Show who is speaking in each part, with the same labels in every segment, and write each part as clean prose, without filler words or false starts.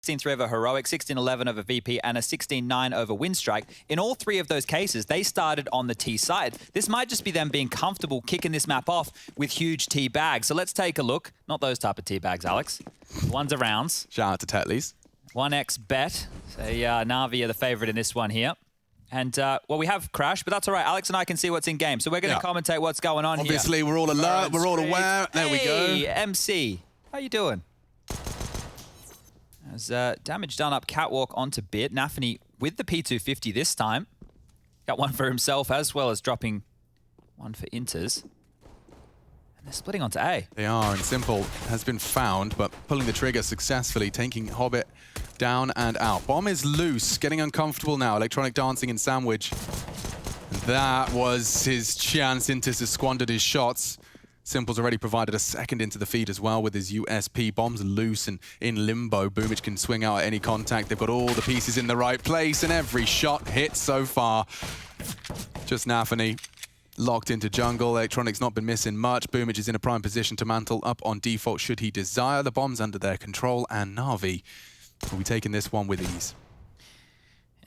Speaker 1: 16-3 over Heroic, 16-11 over VP, and a 16-9 over Windstrike. In all three of those cases, they started on the T side. This might just be them being comfortable kicking this map off with huge T bags. So let's take a look. Not those type of T bags, Alex. The ones of rounds.
Speaker 2: Shout out to Tetley's.
Speaker 1: 1x bet. So Na'Vi are the favorite in this one here. And, well, we have Crash, but that's all right. Alex and I can see what's in game. So we're going to commentate what's going on
Speaker 2: Obviously,
Speaker 1: here.
Speaker 2: we're all alert. We're all aware. There we go.
Speaker 1: Hey, MC. How you doing? As damage done up catwalk onto Bit. Nafany with the P250 this time. Got one for himself as well as dropping one for Inters. And they're splitting onto A.
Speaker 2: They are, and Simple has been found, but pulling the trigger successfully, taking Hobbit down and out. Bomb is loose, getting uncomfortable now. Electronic dancing and sandwich. That was his chance. Inters has squandered his shots. Simple's already provided a second into the feed as well with his USP. Bomb's loose and in limbo. Boomich can swing out at any contact. They've got all the pieces in the right place, and every shot hit so far. Just Nafany locked into jungle. Electronic's not been missing much. Boomich is in a prime position to mantle up on default should he desire. The bomb's under their control, and Na'Vi will be taking this one with ease.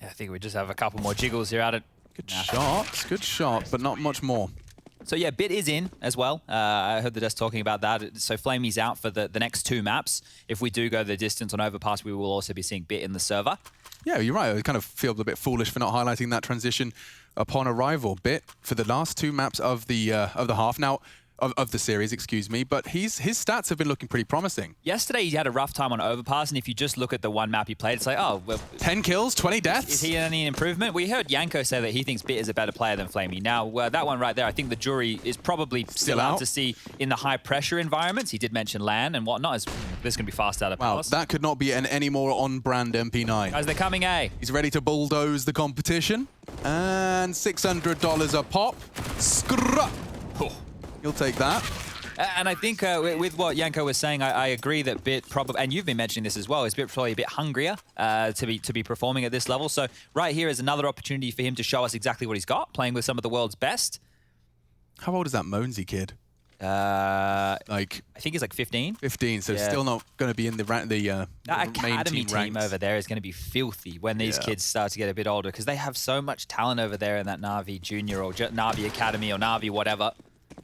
Speaker 1: Yeah, I think we just have a couple more jiggles here at it.
Speaker 2: Good shot, but not much more.
Speaker 1: So yeah, Bit is in as well. I heard the desk talking about that. So Flamey's out for the next two maps. If we do go the distance on Overpass, we will also be seeing Bit in the server.
Speaker 2: Yeah, you're right. I kind of feel a bit foolish for not highlighting that transition upon arrival. Bit for the last two maps of the half now. Of the series, excuse me, but his stats have been looking pretty promising.
Speaker 1: Yesterday, he had a rough time on Overpass, and if you just look at the one map he played, it's like, oh, well,
Speaker 2: 10 kills, 20 deaths.
Speaker 1: Is he any improvement? We heard Yanko say that he thinks Bit is a better player than Flamey. Now, that one right there, I think the jury is probably still out to see in the high-pressure environments. He did mention LAN and whatnot. This can be fast out of Palace.
Speaker 2: Wow, that could not be any more on-brand MP9.
Speaker 1: Guys, they're coming A.
Speaker 2: He's ready to bulldoze the competition. And $600 a pop. Scrap. You'll take that.
Speaker 1: And I think with what Yanko was saying, I agree that Bit probably, and you've been mentioning this as well, is Bit probably a bit hungrier to be performing at this level. So right here is another opportunity for him to show us exactly what he's got, playing with some of the world's best.
Speaker 2: How old is that Monesy kid?
Speaker 1: I think he's like 15.
Speaker 2: 15, so still not going to be in the
Speaker 1: that academy team
Speaker 2: ranks.
Speaker 1: over there is going to be filthy when these kids start to get a bit older, because they have so much talent over there in that Na'Vi Junior or Na'Vi Academy or Na'Vi whatever.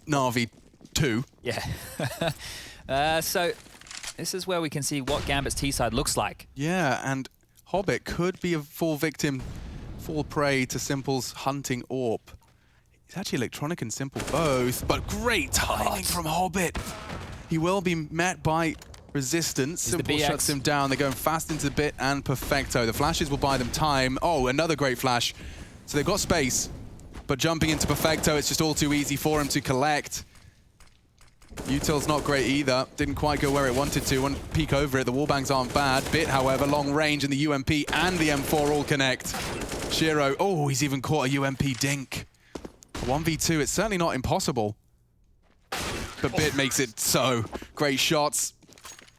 Speaker 2: Na'Vi 2.
Speaker 1: Yeah. So this is where we can see what Gambit's T-side looks like.
Speaker 2: Yeah, and Hobbit could be a fall prey to Simple's hunting AWP. It's actually Electronic and Simple both, but great timing from Hobbit. He will be met by resistance. Simple shuts him down. They're going fast into Bit and Perfecto. The flashes will buy them time. Oh, another great flash. So they've got space. But jumping into Perfecto, it's just all too easy for him to collect. Util's not great either. Didn't quite go where it wanted to. One peek over it. The wallbangs aren't bad. Bit, however, long range, and the UMP and the M4 all connect. Shiro, oh, he's even caught a UMP dink. 1v2, it's certainly not impossible. But Bit makes it so. Great shots.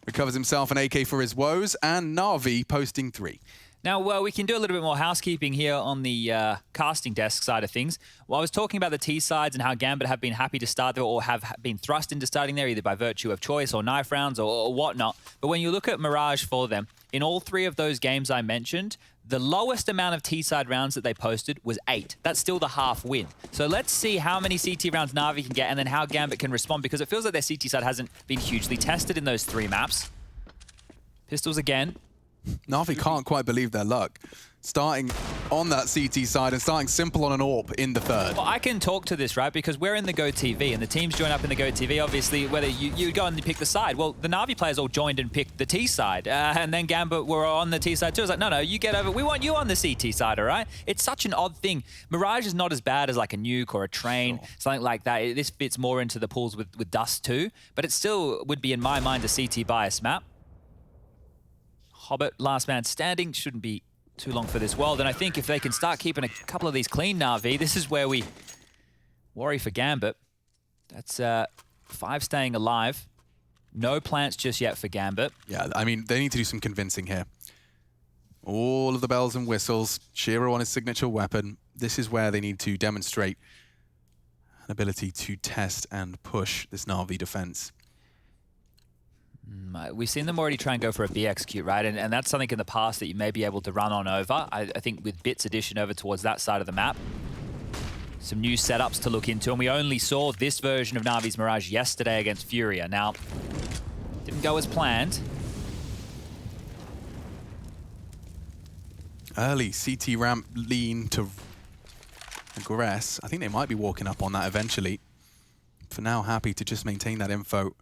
Speaker 2: Recovers himself an AK for his woes, and Na'Vi posting 3.
Speaker 1: Now, we can do a little bit more housekeeping here on the casting desk side of things. Well, I was talking about the T-sides and how Gambit have been happy to start there or have been thrust into starting there either by virtue of choice or knife rounds or whatnot. But when you look at Mirage for them, in all three of those games I mentioned, the lowest amount of T-side rounds that they posted was 8. That's still the half win. So let's see how many CT rounds Na'Vi can get and then how Gambit can respond, because it feels like their CT side hasn't been hugely tested in those 3 maps. Pistols again.
Speaker 2: Na'Vi can't quite believe their luck. Starting on that CT side and starting Simple on an AWP in the 3rd.
Speaker 1: Well, I can talk to this, right? Because we're in the Go TV and the teams join up in the Go TV. Obviously, whether you go and pick the side. Well, the Na'Vi players all joined and picked the T side. And then Gambit were on the T side too. I was like, no, you get over. We want you on the CT side, all right? It's such an odd thing. Mirage is not as bad as like a Nuke or a Train, something like that. This fits more into the pools with Dust too. But it still would be, in my mind, a CT bias map. Hobbit, last man standing, shouldn't be too long for this world. And I think if they can start keeping a couple of these clean Na'Vi, this is where we worry for Gambit. That's 5 staying alive. No plants just yet for Gambit.
Speaker 2: Yeah, I mean, they need to do some convincing here. All of the bells and whistles, Shiro on his signature weapon. This is where they need to demonstrate an ability to test and push this Na'Vi defense.
Speaker 1: We've seen them already try and go for a B execute, right? And that's something in the past that you may be able to run on over. I think with Bit's addition over towards that side of the map, some new setups to look into. And we only saw this version of Navi's Mirage yesterday against Furia. Now, didn't go as planned.
Speaker 2: Early CT ramp lean to aggress. I think they might be walking up on that eventually. For now, happy to just maintain that info.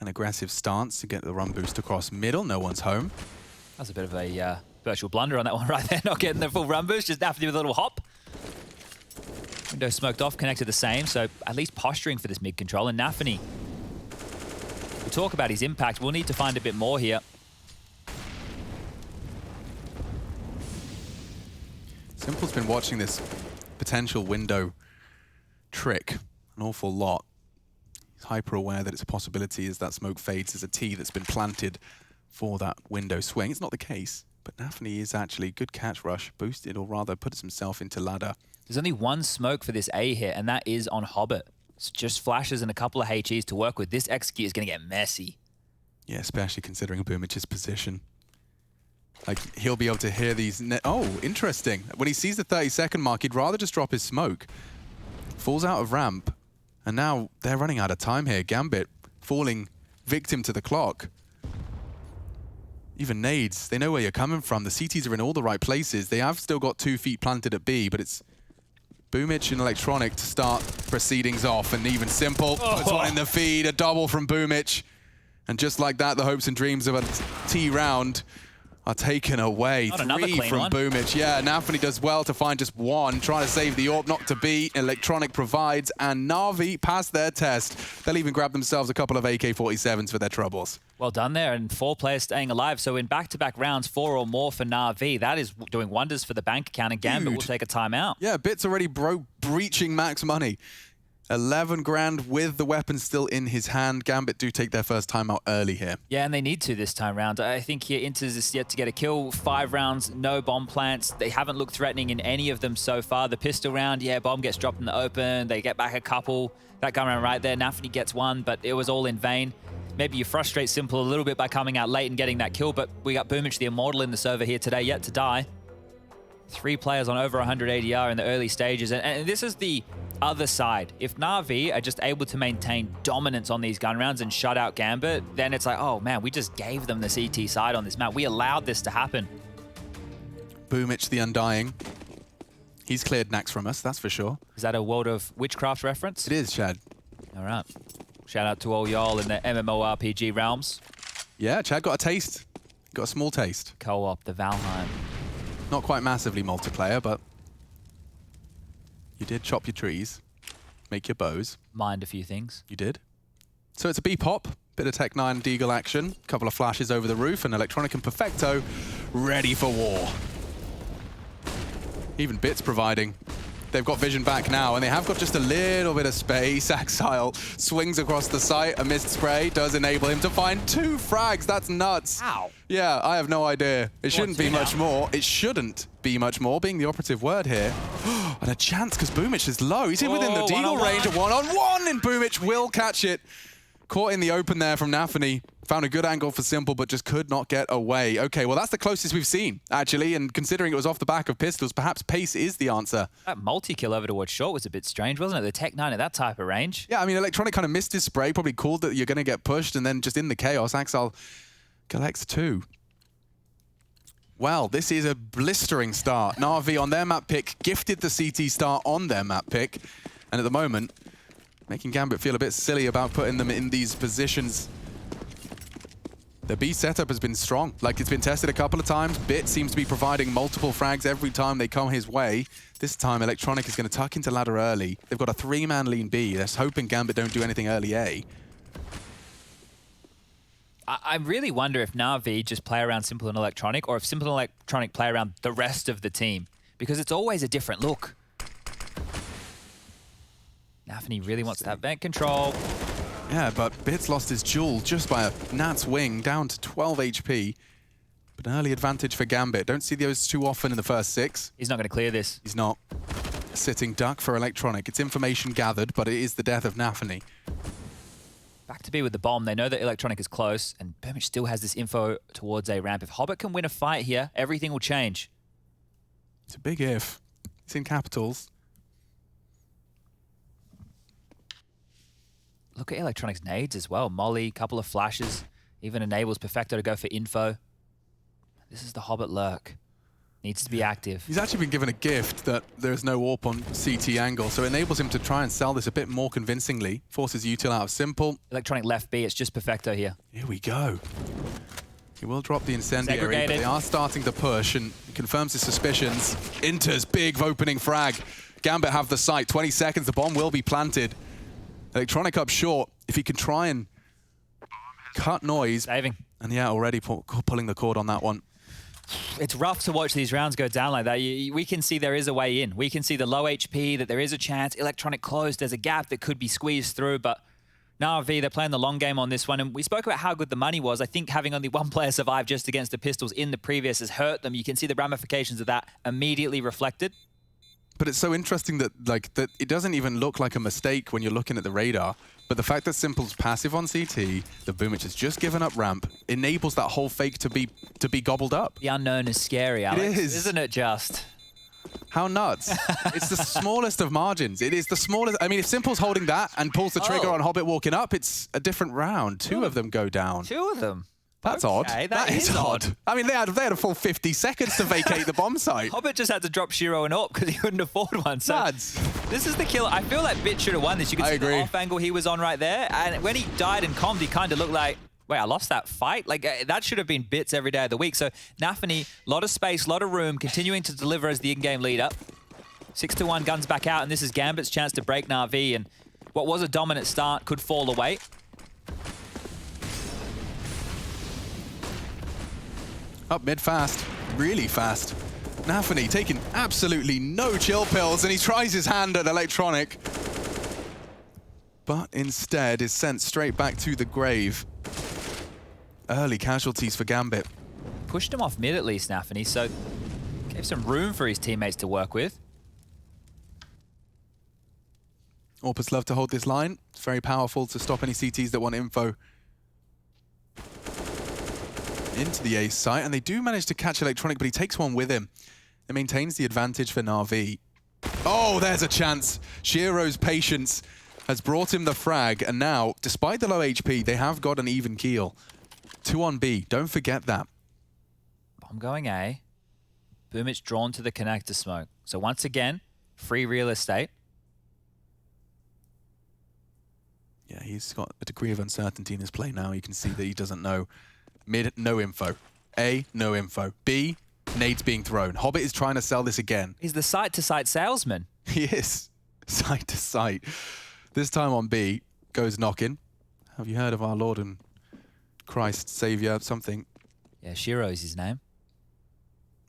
Speaker 2: An aggressive stance to get the run boost across middle. No one's home.
Speaker 1: That's a bit of a virtual blunder on that one right there. Not getting the full run boost, just have to do a little hop. Window smoked off, connected the same, so at least posturing for this mid control. And Nafany, we'll talk about his impact. We'll need to find a bit more here.
Speaker 2: Simple's been watching this potential window trick an awful lot. He's hyper aware that it's a possibility as that smoke fades as a T that's been planted for that window swing. It's not the case, but Nafany is actually good catch rush, boosted, or rather puts himself into ladder.
Speaker 1: There's only one smoke for this A hit, and that is on Hobbit. It's just flashes and a couple of HEs to work with. This execute is going to get messy.
Speaker 2: Yeah, especially considering Boomich's position. Like, he'll be able to hear these... Oh, interesting. When he sees the 30-second mark, he'd rather just drop his smoke. Falls out of ramp. And now they're running out of time here. Gambit falling victim to the clock. Even nades, they know where you're coming from. The CTs are in all the right places. They have still got 2 feet planted at B, but it's Boomich and Electronic to start proceedings off. And even Simple puts one in the feed, a double from Boomich. And just like that, the hopes and dreams of a T round are taken away.
Speaker 1: Not
Speaker 2: 3 from Boomich. Yeah, Nafany does well to find just 1, trying to save the AWP, not to beat. Electronic provides, and Na'Vi pass their test. They'll even grab themselves a couple of AK-47s for their troubles.
Speaker 1: Well done there, and 4 players staying alive. So in back-to-back rounds, 4 or more for Na'Vi. That is doing wonders for the bank account, and Gambit will take a timeout.
Speaker 2: Yeah, Bit's already breaching max money. 11 grand with the weapon still in his hand. Gambit do take their first timeout early here.
Speaker 1: Yeah, and they need to this time round. I think here Inters is yet to get a kill. 5 rounds, no bomb plants. They haven't looked threatening in any of them so far. The pistol round, yeah, bomb gets dropped in the open. They get back a couple. That gun round right there, Nafany gets 1, but it was all in vain. Maybe you frustrate Simple a little bit by coming out late and getting that kill, but we got Boomich, the Immortal, in the server here today, yet to die. 3 players on over 100 ADR in the early stages, and this is the other side. If Na'Vi are just able to maintain dominance on these gun rounds and shut out Gambit, then it's like, oh man, we just gave them the CT side on this map. We allowed this to happen.
Speaker 2: Boomich, the Undying. He's cleared Nax from us, that's for sure.
Speaker 1: Is that a World of Witchcraft reference?
Speaker 2: It is, Chad.
Speaker 1: All right. Shout out to all y'all in the MMORPG realms.
Speaker 2: Yeah, Chad got a taste. Got a small taste.
Speaker 1: Co-op, the Valheim.
Speaker 2: Not quite massively multiplayer, but you did chop your trees, make your bows.
Speaker 1: Mind a few things.
Speaker 2: You did. So it's a B-pop, bit of Tech 9 Deagle action, couple of flashes over the roof, and Electronic and Perfecto ready for war. Even Bit's providing. They've got vision back now, and they have got just a little bit of space. Axile swings across the site. A mist spray does enable him to find 2 frags. That's nuts.
Speaker 1: Ow.
Speaker 2: Yeah, I have no idea. It shouldn't be much more. It shouldn't be much more, being the operative word here. And a chance, because Boomich is low. He's in within the Deagle range of one-on-one, and Boomich will catch it. Caught in the open there from Nafany. Found a good angle for Simple, but just could not get away. Okay, well, that's the closest we've seen, actually. And considering it was off the back of pistols, perhaps pace is the answer.
Speaker 1: That multi-kill over towards short was a bit strange, wasn't it? The Tech 9 at that type of range.
Speaker 2: Yeah, I mean, Electronic kind of missed his spray, probably called that you're going to get pushed, and then just in the chaos, Axel collects 2. Well, this is a blistering start. Na'Vi on their map pick, gifted the CT start on their map pick. And at the moment, making Gambit feel a bit silly about putting them in these positions. The B setup has been strong. Like, it's been tested a couple of times. Bit seems to be providing multiple frags every time they come his way. This time, Electronic is going to tuck into ladder early. They've got a 3-man lean B. They're hoping Gambit don't do anything early A.
Speaker 1: I really wonder if Na'Vi just play around Simple and Electronic, or if Simple and Electronic play around the rest of the team, because it's always a different look. Nafany really wants that vent control.
Speaker 2: Yeah, but Bit's lost his jewel just by a Nat's wing, down to 12 HP. But an early advantage for Gambit. Don't see those too often in the first 6.
Speaker 1: He's not going to clear this.
Speaker 2: He's not. A sitting duck for Electronic. It's information gathered, but it is the death of Nafany.
Speaker 1: Back to B with the bomb. They know that Electronic is close, and Boomich still has this info towards A ramp. If Hobbit can win a fight here, everything will change.
Speaker 2: It's a big if. It's in capitals.
Speaker 1: Look at Electronic's nades as well. Molly, couple of flashes, even enables Perfecto to go for info. This is the Hobbit lurk. Needs to be active.
Speaker 2: He's actually been given a gift that there's no AWP on CT angle, so it enables him to try and sell this a bit more convincingly. Forces util out of simple.
Speaker 1: Electronic left B, it's just Perfecto here.
Speaker 2: Here we go. He will drop the incendiary, but
Speaker 1: Segregated.
Speaker 2: they are starting to push and confirms his suspicions. Enters big opening frag. Gambit have the site. 20 seconds, the bomb will be planted. Electronic up short. If he can try and cut noise.
Speaker 1: Saving.
Speaker 2: And yeah, already pulling the cord on that one.
Speaker 1: It's rough to watch these rounds go down like that. We can see there is a way in. We can see the low HP, that there is a chance. Electronic closed, there's a gap that could be squeezed through, but Na'Vi, they're playing the long game on this one. And we spoke about how good the money was. I think having only one player survive just against the Pistols in the previous has hurt them. You can see the ramifications of that immediately reflected.
Speaker 2: But it's so interesting that that it doesn't even look like a mistake when you're looking at the radar. But the fact that Simple's passive on CT, the Boomich has just given up ramp, enables that whole fake to be gobbled up.
Speaker 1: The unknown is scary, Alex.
Speaker 2: It is.
Speaker 1: Isn't it just?
Speaker 2: How nuts. It's the smallest of margins. It is the smallest. I mean, if Simple's holding that and pulls the trigger on Hobbit walking up, it's a different round. Two of them go down.
Speaker 1: Two of them?
Speaker 2: That's
Speaker 1: okay,
Speaker 2: odd. That is odd. I mean, they had a full 50 seconds to vacate the bomb site.
Speaker 1: Hobbit just had to drop Shiro and AWP because he couldn't afford one. So
Speaker 2: Lads.
Speaker 1: This is the kill. I feel like Bit should have won this. You can see the off angle he was on right there. And when he died and commed, he kind of looked like, wait, I lost that fight? Like, that should have been Bits every day of the week. So Nafany, a lot of space, a lot of room, continuing to deliver as the in-game leader. 6-1 guns back out, and this is Gambit's chance to break Na'Vi. And what was a dominant start could fall away.
Speaker 2: Up mid fast, really fast. Nafany taking absolutely no chill pills, and he tries his hand at Electronic. But instead is sent straight back to the grave. Early casualties for Gambit.
Speaker 1: Pushed him off mid at least, Nafany, so gave some room for his teammates to work with.
Speaker 2: Orpus love to hold this line. It's very powerful to stop any CTs that want info into the ace site, and they do manage to catch Electronic, but he takes one with him. It maintains the advantage for Na'Vi. Oh, there's a chance. Shiro's patience has brought him the frag, and now, despite the low HP, they have got an even keel. 2 on B, don't forget that.
Speaker 1: Bomb going A. Boomich drawn to the connector smoke. So once again, free real estate.
Speaker 2: Yeah, he's got a degree of uncertainty in his play now. You can see that he doesn't know. Mid, no info. A, no info. B, nades being thrown. Hobbit is trying to sell this again.
Speaker 1: He's the site-to-site salesman.
Speaker 2: He is. Site to site. This time on B, goes knocking. Have you heard of our Lord and Christ, Savior, something?
Speaker 1: Yeah, Shiro's his name.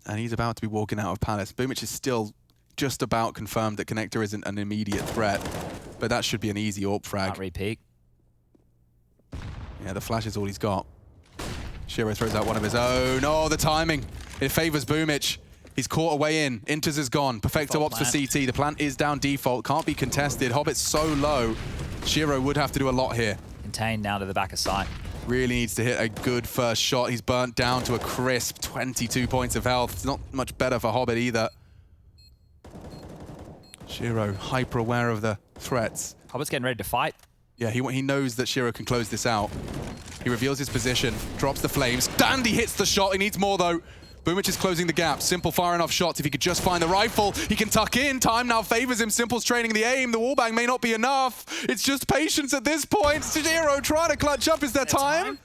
Speaker 2: And he's about to be walking out of Palace. Boomich is still just about confirmed that Connector isn't an immediate threat, but that should be an easy AWP frag.
Speaker 1: Can't repeat.
Speaker 2: Yeah, the flash is all he's got. Shiro throws out one of his own. Oh, the timing. It favors Boomich. He's caught a way in. Inters is gone. Perfecto opts for CT. The plant is down default. Can't be contested. Hobbit's so low. Shiro would have to do a lot here.
Speaker 1: Contained now to the back of sight.
Speaker 2: Really needs to hit a good first shot. He's burnt down to a crisp 22 points of health. It's not much better for Hobbit either. Shiro, hyper aware of the threats.
Speaker 1: Hobbit's getting ready to fight.
Speaker 2: Yeah, he knows that Shiro can close this out. He reveals his position, drops the flames. Dandy hits the shot. He needs more, though. Boomich is closing the gap. Simple firing off shots. If he could just find the rifle, he can tuck in. Time now favors him. Simple's training the aim. The wallbang may not be enough. It's just patience at this point. Shiro trying to clutch up. Is there time?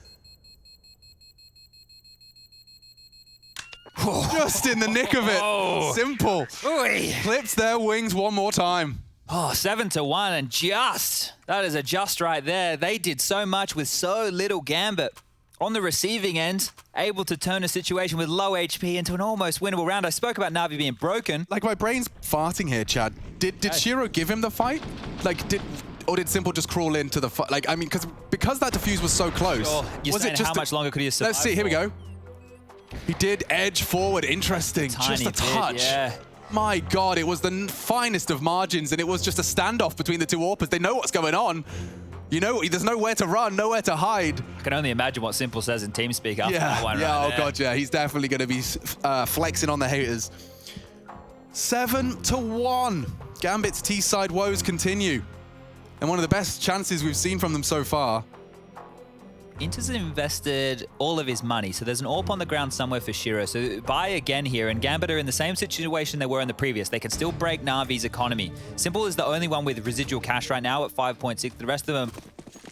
Speaker 2: Just in the nick of it.
Speaker 1: Oh.
Speaker 2: Simple.
Speaker 1: Oy.
Speaker 2: Clips their wings one more time.
Speaker 1: Oh, 7-1 and just. That is a just right there. They did so much with so little Gambit. On the receiving end, able to turn a situation with low HP into an almost winnable round. I spoke about Na'Vi being broken.
Speaker 2: Like, my brain's farting here, Chad. Did Shiro give him the fight? Like, did Simple just crawl into the fight? Like, I mean, because that defuse was so close.
Speaker 1: Sure. You're
Speaker 2: was
Speaker 1: saying
Speaker 2: it just
Speaker 1: how much longer could he have survived?
Speaker 2: Let's see, here we go. He did edge forward. Interesting. Just a touch.
Speaker 1: Yeah.
Speaker 2: My God, it was the finest of margins, and it was just a standoff between the two AWPers. They know what's going on. You know, there's nowhere to run, nowhere to hide.
Speaker 1: I can only imagine what Simple says in TeamSpeak after that one.
Speaker 2: Yeah,
Speaker 1: right
Speaker 2: oh
Speaker 1: there.
Speaker 2: god, yeah. He's definitely going to be flexing on the haters. 7-1. Gambit's T-side woes continue. And one of the best chances we've seen from them so far.
Speaker 1: Inter's invested all of his money, so there's an AWP on the ground somewhere for Shiro. So buy again here, and Gambit are in the same situation they were in the previous. They can still break Na'Vi's economy. Simple is the only one with residual cash right now at 5.6. The rest of them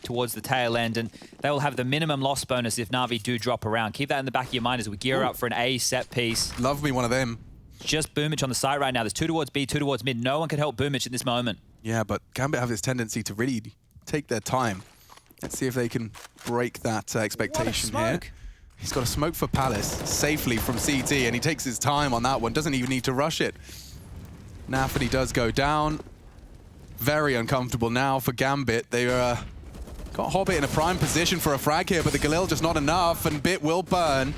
Speaker 1: towards the tail end, and they will have the minimum loss bonus if Na'Vi do drop around. Keep that in the back of your mind as we gear up for an A set piece.
Speaker 2: Love me one of them.
Speaker 1: Just Boomich on the side right now. There's 2 towards B, 2 towards mid. No one can help Boomich at this moment.
Speaker 2: Yeah, but Gambit have this tendency to really take their time. Let's see if they can break that expectation here. He's got a smoke for Palace safely from CT, and he takes his time on that one. Doesn't even need to rush it. Nafany does go down. Very uncomfortable now for Gambit. They got Hobbit in a prime position for a frag here, but the Galil just not enough, and Bit will burn.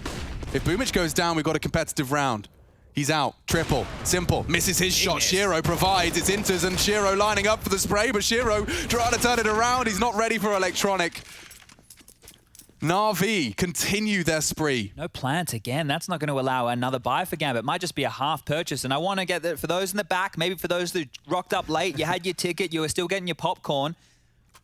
Speaker 2: If Boomich goes down, we've got a competitive round. He's out. Triple. Simple. Misses his shot. Shiro provides. It's Inters and Shiro lining up for the spray, but Shiro trying to turn it around. He's not ready for Electronic. Na'Vi continue their spree.
Speaker 1: No plant again. That's not going to allow another buy for Gambit. Might just be a half purchase. And I want to get that for those in the back, maybe for those that rocked up late, you had your ticket, you were still getting your popcorn.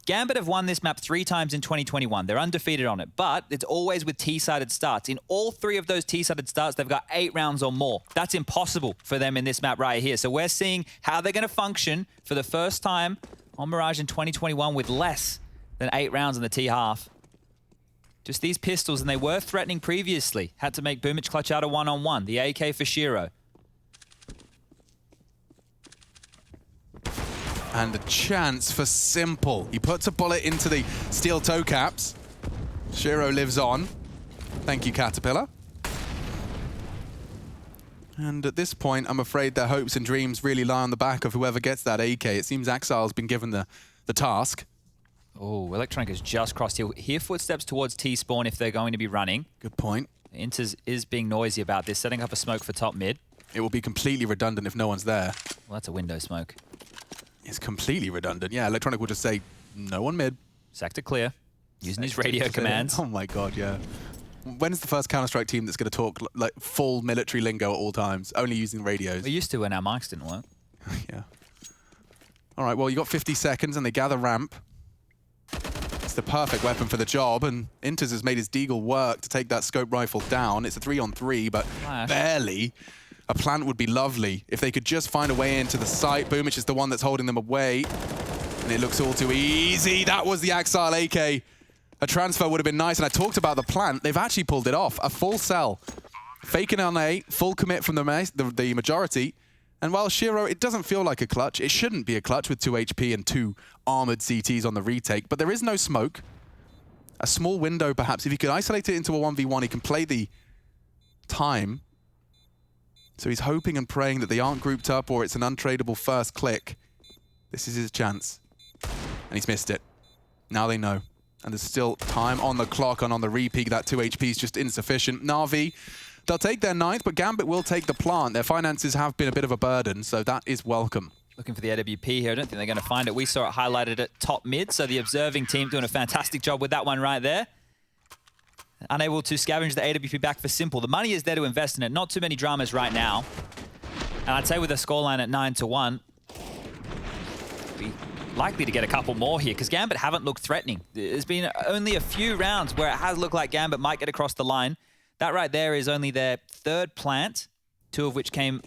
Speaker 1: Gambit have won this map 3 times in 2021. They're undefeated on it, but it's always with T-sided starts. In all 3 of those T-sided starts, they've got 8 rounds or more. That's impossible for them in this map right here. So we're seeing how they're going to function for the first time on Mirage in 2021 with less than 8 rounds in the T-half. Just these pistols, and they were threatening previously. Had to make Boomich clutch out a one-on-one. The AK for Shiro.
Speaker 2: And a chance for Simple. He puts a bullet into the steel toe caps. Shiro lives on. Thank you, Caterpillar. And at this point, I'm afraid their hopes and dreams really lie on the back of whoever gets that AK. It seems Axile's been given the task.
Speaker 1: Oh, Electronic has just crossed here. Hear footsteps towards T-spawn if they're going to be running.
Speaker 2: Good point.
Speaker 1: Inters is being noisy about this, setting up a smoke for top mid.
Speaker 2: It will be completely redundant if no one's there.
Speaker 1: Well, that's a window smoke.
Speaker 2: It's completely redundant. Yeah, Electronic will just say, no one mid.
Speaker 1: Sector clear. Using his radio commands.
Speaker 2: Oh my god, yeah. When's the first Counter-Strike team that's going to talk like full military lingo at all times, only using radios?
Speaker 1: We used to when our mics didn't work.
Speaker 2: Yeah. All right, well, you got 50 seconds and they gather ramp. It's the perfect weapon for the job, and Inters has made his deagle work to take that scope rifle down. It's a 3-on-3, but barely. A plant would be lovely if they could just find a way into the site. Boomich is the one that's holding them away, and it looks all too easy. That was the Axile AK. A transfer would have been nice, and I talked about the plant. They've actually pulled it off. A full sell. Faking on A, full commit from the majority. And while Shiro, it doesn't feel like a clutch. It shouldn't be a clutch with 2 HP and 2 armored CTs on the retake, but there is no smoke. A small window, perhaps. If he could isolate it into a 1v1, he can play the time. So he's hoping and praying that they aren't grouped up or it's an untradeable first click. This is his chance. And he's missed it. Now they know. And there's still time on the clock, and on the repeat, that 2 HP is just insufficient. Na'Vi, they'll take their 9th, but Gambit will take the plant. Their finances have been a bit of a burden, so that is welcome.
Speaker 1: Looking for the AWP here. I don't think they're going to find it. We saw it highlighted at top mid, so the observing team doing a fantastic job with that one right there. Unable to scavenge the AWP back for Simple. The money is there to invest in it. Not too many dramas right now. And I'd say with a scoreline at 9-1, be likely to get a couple more here, because Gambit haven't looked threatening. There's been only a few rounds where it has looked like Gambit might get across the line. That right there is only their 3rd plant, 2 of which came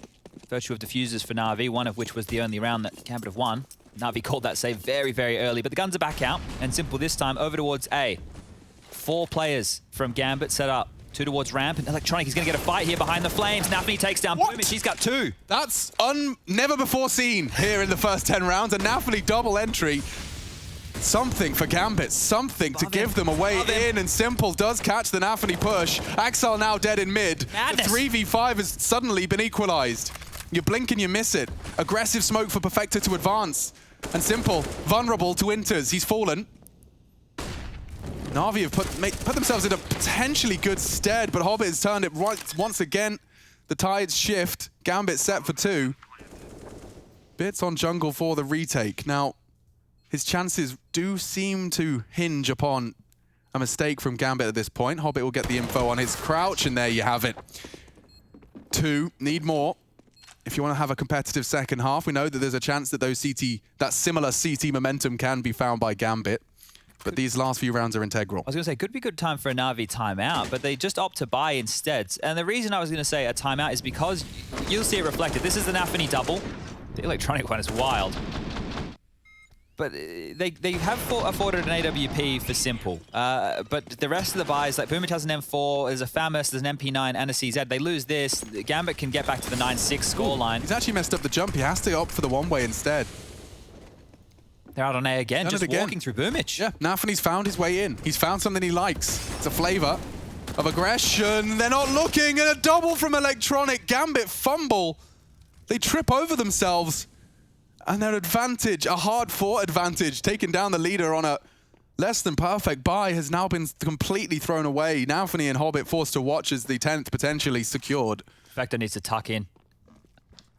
Speaker 1: virtue of diffusers for Na'Vi, 1 of which was the only round that Gambit have won. Na'Vi called that save very, very early, but the guns are back out, and Simple this time over towards A. 4 players from Gambit set up. 2 towards ramp, and Electronic is going to get a fight here behind the flames. Nafany takes down Boomich. He's got 2.
Speaker 2: That's never before seen here in the first 10 rounds. A Nafany double entry. Something for Gambit, something to give them a way in, and Simple does catch the Nafany push. Axel now dead in mid.
Speaker 1: Madness.
Speaker 2: The 3v5 has suddenly been equalized. You blink and you miss it. Aggressive smoke for Perfector to advance. And Simple, vulnerable to Inters. He's fallen. Na'Vi have put themselves in a potentially good stead, but Hobbit has turned it right once again. The tides shift. Gambit set for 2. Bits on jungle for the retake. Now, His chances do seem to hinge upon a mistake from Gambit at this point. Hobbit will get the info on his crouch, and there you have it. 2, need more. If you want to have a competitive second half, we know that there's a chance that that similar CT momentum can be found by Gambit. But these last few rounds are integral.
Speaker 1: I was going to say, could be good time for a Na'Vi timeout, but they just opt to buy instead. And the reason I was going to say a timeout is because you'll see it reflected. This is the Nafany double. The electronic one is wild. But they have afforded an AWP for Simple. But the rest of the buys, like Boomich has an M4, there's a FAMAS, there's an MP9 and a CZ. They lose this. Gambit can get back to the 9-6 scoreline.
Speaker 2: He's actually messed up the jump. He has to opt for the one-way instead.
Speaker 1: They're out on A again, just walking through Boomich.
Speaker 2: Yeah, Nafany's found his way in. He's found something he likes. It's a flavor of aggression. They're not looking, and a double from Electronic. Gambit fumble. They trip over themselves. And their advantage, a hard-fought advantage, taking down the leader on a less than perfect buy, has now been completely thrown away. Nafany and Hobbit forced to watch as the 10th potentially secured.
Speaker 1: Vector needs to tuck in.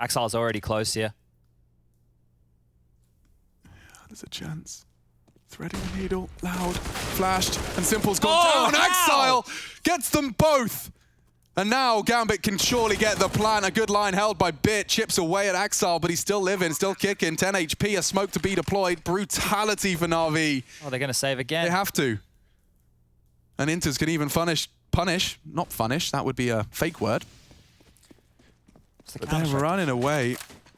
Speaker 1: Axile's already close here.
Speaker 2: There's a chance. Threading the needle, loud, flashed, and Simple's gone down. Exile gets them both. And now Gambit can surely get the plan. A good line held by Bit. Chips away at Axile, but he's still living, still kicking. 10 HP, a smoke to be deployed. Brutality for Na'Vi.
Speaker 1: Oh, they're going to save again.
Speaker 2: They have to. And Inters can even punish, not punish, that would be a fake word. But they're running away.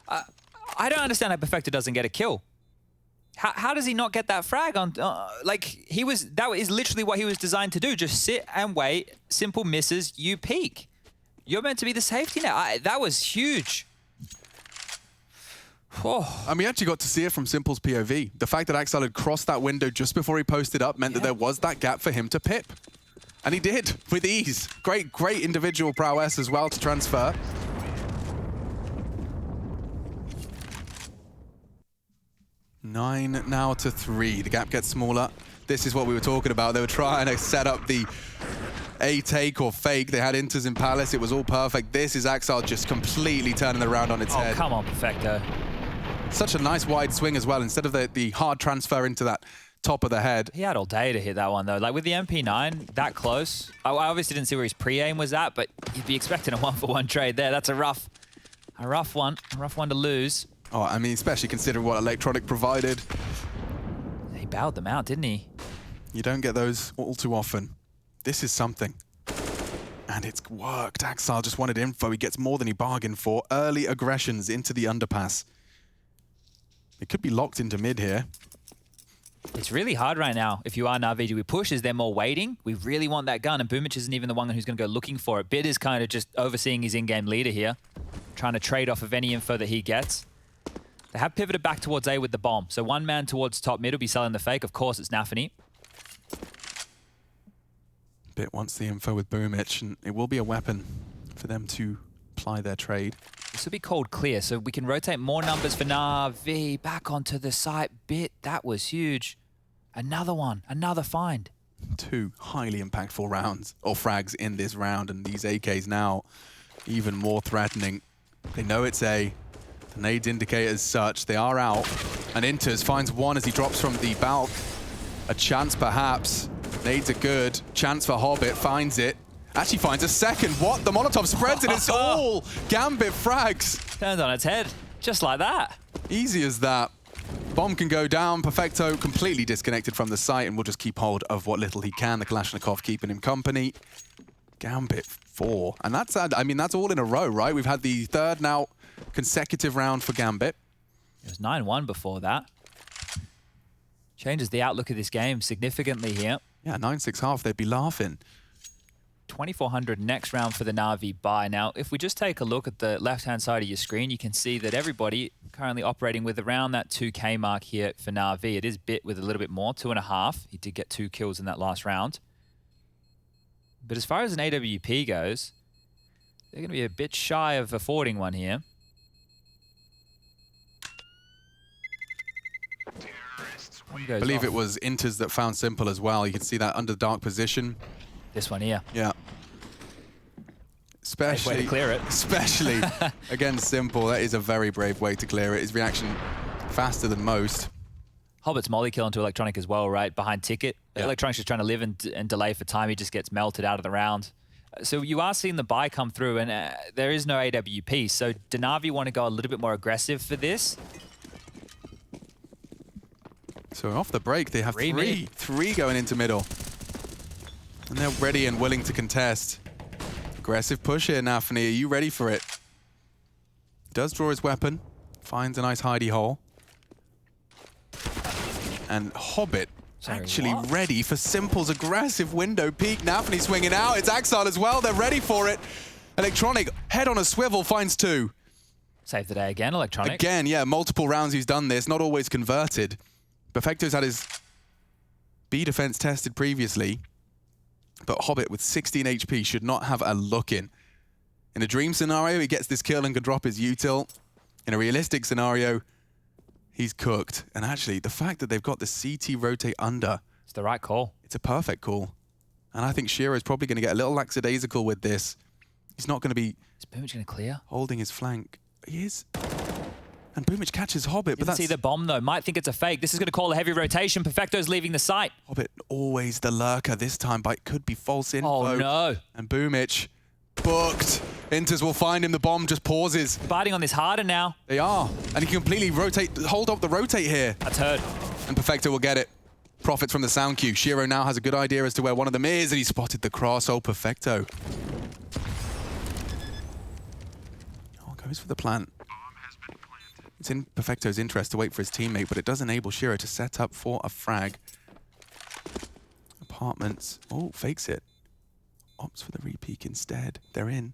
Speaker 1: I don't understand how Perfecto doesn't get a kill. How does he not get that frag on? Like, that is literally what he was designed to do. Just sit and wait. Simple misses, you peek. You're meant to be the safety net. That was huge. Oh.
Speaker 2: And we actually got to see it from Simple's POV. The fact that Axel had crossed that window just before he posted up meant that there was that gap for him to pip. And he did, with ease. Great individual prowess as well to transfer. 9 now to 3. The gap gets smaller. This is what we were talking about. They were trying to set up the A take or fake. They had Inters in Palace. It was all perfect. This is Axile just completely turning the round on its head.
Speaker 1: Oh, come on, Perfecto.
Speaker 2: Such a nice wide swing as well, instead of the hard transfer into that top of the head.
Speaker 1: He had all day to hit that one, though. Like, with the MP9, that close. I obviously didn't see where his pre-aim was at, but you'd be expecting a 1-for-1 trade there. That's a rough one to lose.
Speaker 2: Oh, I mean, especially considering what Electronic provided.
Speaker 1: He bowed them out, didn't he?
Speaker 2: You don't get those all too often. This is something. And it's worked. Axile just wanted info. He gets more than he bargained for. Early aggressions into the underpass. It could be locked into mid here.
Speaker 1: It's really hard right now. If you are Na'Vi, do we push? Is there more waiting? We really want that gun, and Boomich isn't even the one who's going to go looking for it. Bit is kind of just overseeing his in-game leader here, trying to trade off of any info that he gets. They have pivoted back towards A with the bomb. So one man towards top mid will be selling the fake. Of course, it's Nafany.
Speaker 2: Bit wants the info with Boomich, and it will be a weapon for them to ply their trade.
Speaker 1: This will be called clear, so we can rotate more numbers for Na'Vi. Back onto the site. Bit, that was huge. Another one, another find.
Speaker 2: 2 highly impactful rounds, or frags in this round, and these AKs now even more threatening. They know it's A. The nades indicate as such. They are out. And Inters finds one as he drops from the balk. A chance perhaps. Nades are good. Chance for Hobbit. Finds it. Actually finds a second. What? The Molotov spreads and it's all Gambit frags.
Speaker 1: Turns on its head. Just like that.
Speaker 2: Easy as that. Bomb can go down. Perfecto completely disconnected from the site and will just keep hold of what little he can. The Kalashnikov keeping him company. Gambit 4. And that's, I mean, that's all in a row, right? We've had the third now consecutive round for Gambit.
Speaker 1: It was 9-1 before that. Changes the outlook of this game significantly here.
Speaker 2: Yeah, 9-6 half, they'd be laughing.
Speaker 1: 2,400 next round for the Na'Vi buy. Now, if we just take a look at the left-hand side of your screen, you can see that everybody currently operating with around that 2K mark here for Na'Vi. It is Bit with a little bit more, 2.5. He did get 2 kills in that last round. But as far as an AWP goes, they're going to be a bit shy of affording one here.
Speaker 2: I believe it was Inters that found Simple as well. You can see that under dark position.
Speaker 1: This one here.
Speaker 2: Yeah. Especially,
Speaker 1: way to clear it.
Speaker 2: Especially against Simple. That is a very brave way to clear it. His reaction faster than most.
Speaker 1: Hobbit's molly kill into Electronic as well, right? Behind Ticket.
Speaker 2: Yeah.
Speaker 1: Electronic's just trying to live and delay for time. He just gets melted out of the round. So you are seeing the buy come through, and there is no AWP. So do Na'Vi want to go a little bit more aggressive for this?
Speaker 2: So off the break, they have three going into middle. And they're ready and willing to contest. Aggressive push here, Nafany. Are you ready for it? Does draw his weapon. Finds a nice hidey hole. And Hobbit actually ready for Simple's aggressive window peek. Nafany swinging out. It's Axile as well. They're ready for it. Electronic, head on a swivel, finds 2.
Speaker 1: Save the day again, Electronic.
Speaker 2: Again, yeah, multiple rounds he's done this. Not always converted. Perfecto's had his B defense tested previously. But Hobbit with 16 HP should not have a look in. In a dream scenario, he gets this kill and can drop his util. In a realistic scenario, he's cooked. And actually, the fact that they've got the CT rotate under...
Speaker 1: It's the right call.
Speaker 2: It's a perfect call. And I think Shiro's probably going to get a little lackadaisical with this. He's not going to be...
Speaker 1: Is Boomich going to clear?
Speaker 2: Holding his flank. He is. And Boomich catches Hobbit, but that's...
Speaker 1: see the bomb, though. Might think it's a fake. This is going to call a heavy rotation. Perfecto's leaving the site.
Speaker 2: Hobbit, always the lurker this time, but it could be false info.
Speaker 1: Oh, no.
Speaker 2: And Boomich, booked. Inters will find him. The bomb just pauses.
Speaker 1: Biting on this harder now.
Speaker 2: They are. And he can completely rotate, hold up the rotate here.
Speaker 1: That's hurt.
Speaker 2: And Perfecto will get it. Profits from the sound cue. Shiro now has a good idea as to where one of them is, and he spotted the cross. Oh, Perfecto. Oh, goes for the plant. It's in Perfecto's interest to wait for his teammate, but it does enable Shiro to set up for a frag. Apartments. Oh, fakes it. Opts for the repeak instead. They're in.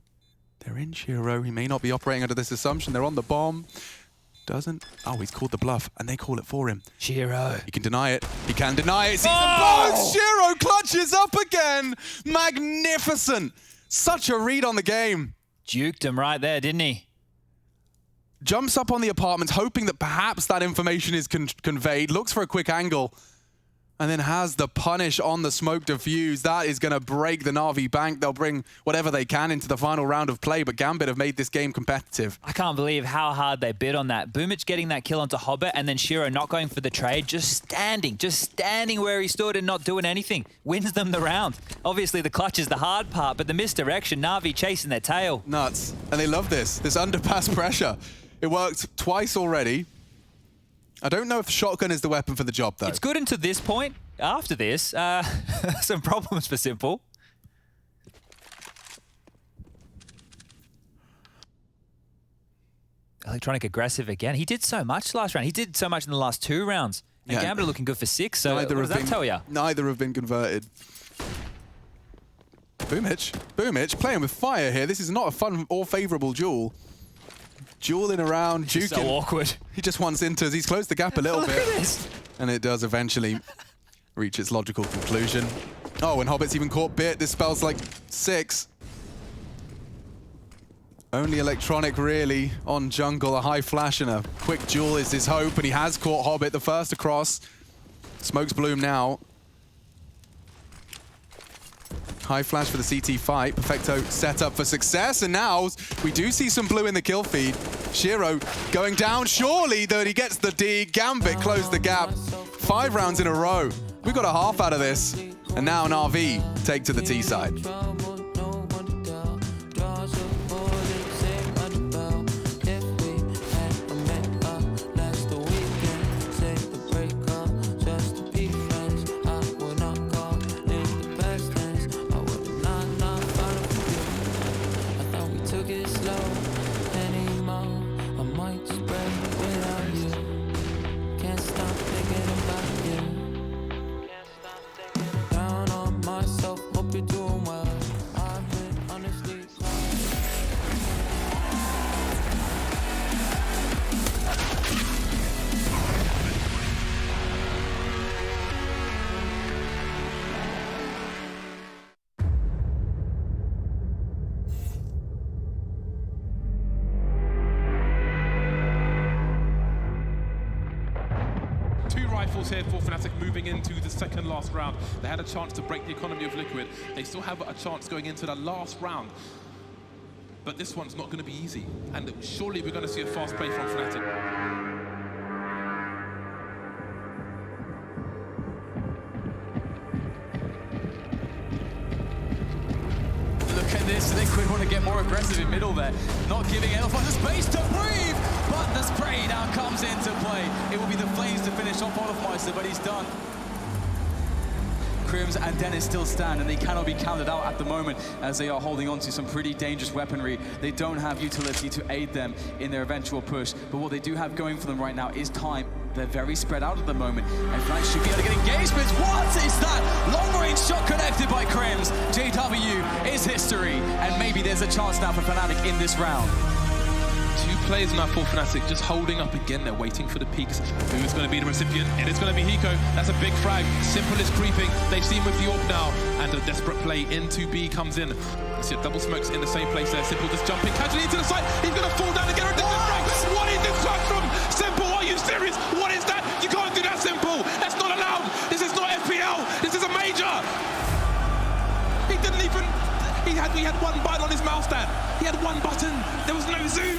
Speaker 2: They're in, Shiro. He may not be operating under this assumption. They're on the bomb. Doesn't. Oh, he's called the bluff, and they call it for him.
Speaker 1: Shiro.
Speaker 2: He can deny it. He can deny it. Sees them both. Shiro clutches up again. Magnificent. Such a read on the game.
Speaker 1: Duked him right there, didn't he?
Speaker 2: Jumps up on the apartments, hoping that perhaps that information is conveyed. Looks for a quick angle. And then has the punish on the smoke diffuse. That is going to break the Na'Vi bank. They'll bring whatever they can into the final round of play, but Gambit have made this game competitive.
Speaker 1: I can't believe how hard they bid on that. Boomich getting that kill onto Hobbit, and then Shiro not going for the trade, just standing where he stood and not doing anything. Wins them the round. Obviously, the clutch is the hard part, but the misdirection, Na'Vi chasing their tail.
Speaker 2: Nuts. And they love this underpass pressure. It worked twice already. I don't know if shotgun is the weapon for the job, though.
Speaker 1: It's good until this point. After this, some problems for Simple. Electronic aggressive again. He did so much last round. He did so much in the last 2 rounds. And yeah. Gambit looking good for 6, so what does that tell you?
Speaker 2: Neither have been converted. Boomich playing with fire here. This is not a fun or favourable duel. Dueling around, duking.
Speaker 1: So awkward.
Speaker 2: He just wants inters. He's closed the gap a little
Speaker 1: Look
Speaker 2: bit.
Speaker 1: At this.
Speaker 2: And it does eventually reach its logical conclusion. Oh, and Hobbit's even caught Bit. This spells like 6. Only Electronic really on jungle. A high flash and a quick duel is his hope, and he has caught Hobbit, the first across. Smokes bloom now. High flash for the CT fight. Perfecto set up for success, and now we do see some blue in the kill feed. Shiro going down, surely, though he gets the D. Gambit closed the gap. 5 rounds in a row. We got a half out of this, and now an RV take to the T side.
Speaker 3: Here for Fnatic moving into the second last round. They had a chance to break the economy of Liquid. They still have a chance going into the last round. But this one's not going to be easy. And surely we're going to see a fast play from Fnatic.
Speaker 4: aggressive in middle there, not giving Elephant the space to breathe, but the spray now comes into play. It will be the Flames to finish off Olofmeister, but he's done. Crims and Dennis still stand, and they cannot be counted out at the moment as they are holding on to some pretty dangerous weaponry. They don't have utility to aid them in their eventual push, but what they do have going for them right now is time. They're very spread out at the moment, and Fnatic should be able to get engagements. What is that? Long-range shot connected by Crims. JW is history, and maybe there's a chance now for Fnatic in this round.
Speaker 3: Two players now for Fnatic just holding up again. They're waiting for the peaks. Who is going to be the recipient? It is going to be Hiko. That's a big frag. Simple is creeping. They've seen with the AWP now, and a desperate play into B comes in. You see double smokes in the same place there. Simple just jumping casually into the site. He's going to fall down and get a ridiculous frag. What is this shot from Simple? Are you serious? What is that? You can't do that, Simple. That's not allowed. This is not FPL. This is a major. He didn't even... He had one button on his mouse stand. He had one button. There was no zoom.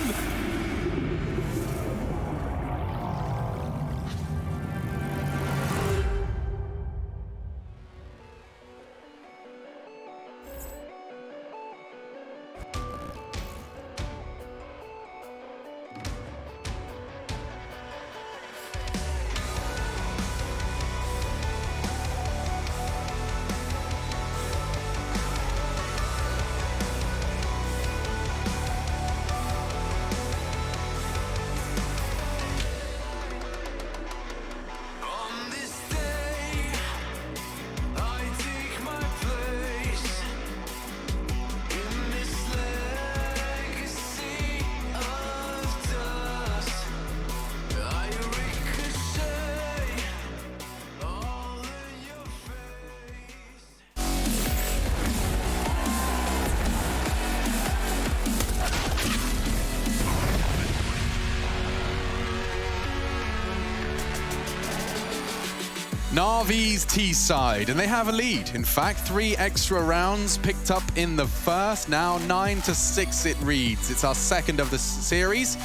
Speaker 2: Na'Vi's T-side, and they have a lead. In fact, 3 extra rounds picked up in the first. Now 9-6 it reads. It's our second of the series.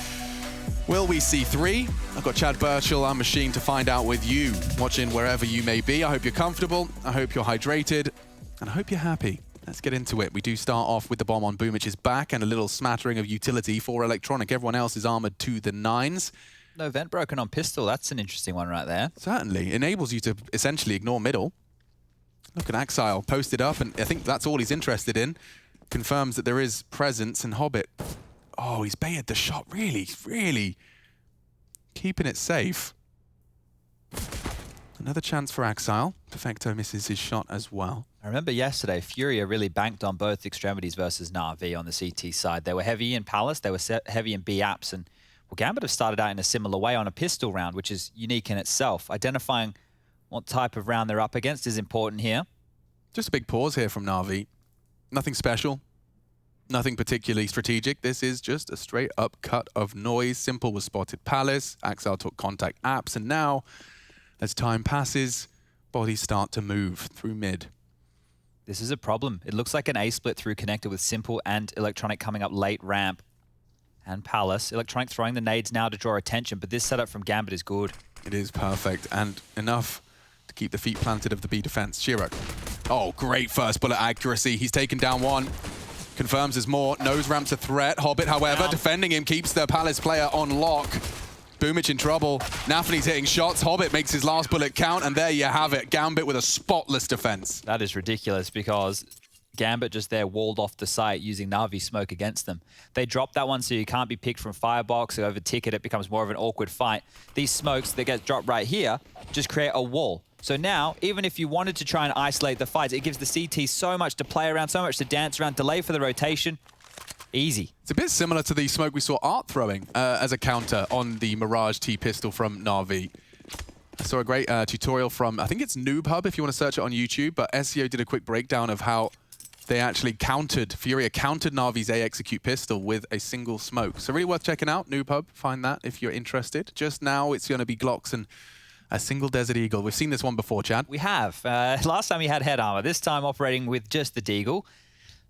Speaker 2: Will we see 3? I've got Chad Burchell, I'm Machine, to find out with you, watching wherever you may be. I hope you're comfortable, I hope you're hydrated, and I hope you're happy. Let's get into it. We do start off with the bomb on Boomich's back and a little smattering of utility for Electronic. Everyone else is armored to the 9s.
Speaker 1: No vent broken on pistol. That's an interesting one right there.
Speaker 2: Certainly. Enables you to essentially ignore middle. Look at Axile posted up, and I think that's all he's interested in. Confirms that there is presence, and Hobbit. Oh, he's baited the shot. Really, really keeping it safe. Another chance for Axile. Perfecto misses his shot as well.
Speaker 1: I remember yesterday, Furia really banked on both extremities versus Na'Vi on the CT side. They were heavy in Palace, they were heavy in B apps, and well, Gambit have started out in a similar way on a pistol round, which is unique in itself. Identifying what type of round they're up against is important here.
Speaker 2: Just a big pause here from Na'Vi. Nothing special. Nothing particularly strategic. This is just a straight up cut of noise. Simple was spotted Palace. Axel took contact apps, and now, as time passes, bodies start to move through mid.
Speaker 1: This is a problem. It looks like an A split through connected with Simple and Electronic coming up late ramp. And Palace. Electronic throwing the nades now to draw attention, but this setup from Gambit is good.
Speaker 2: It is perfect, and enough to keep the feet planted of the B defense. Shiro. Oh, great first bullet accuracy. He's taken down one. Confirms there's more. Nose ramps a threat. Hobbit, however, defending him, keeps the Palace player on lock. Boomich in trouble. Nafany's hitting shots. Hobbit makes his last bullet count, and there you have it. Gambit with a spotless defense.
Speaker 1: That is ridiculous because Gambit just there walled off the site using Na'Vi smoke against them. They dropped that one so you can't be picked from Firebox. Over ticket, it becomes more of an awkward fight. These smokes that get dropped right here just create a wall. So now, even if you wanted to try and isolate the fights, it gives the CT so much to play around, so much to dance around, delay for the rotation. Easy. It's
Speaker 2: a bit similar to the smoke we saw Art throwing as a counter on the Mirage T pistol from Na'Vi. I saw a great tutorial from, I think it's Noob Hub if you want to search it on YouTube, but SEO did a quick breakdown of how they actually Furia countered Na'Vi's A execute pistol with a single smoke. So really worth checking out, Noob Hub. Find that if you're interested. Just now, it's going to be Glocks and a single Desert Eagle. We've seen this one before, Chad.
Speaker 1: We have. Last time he had head armor. This time operating with just the Deagle.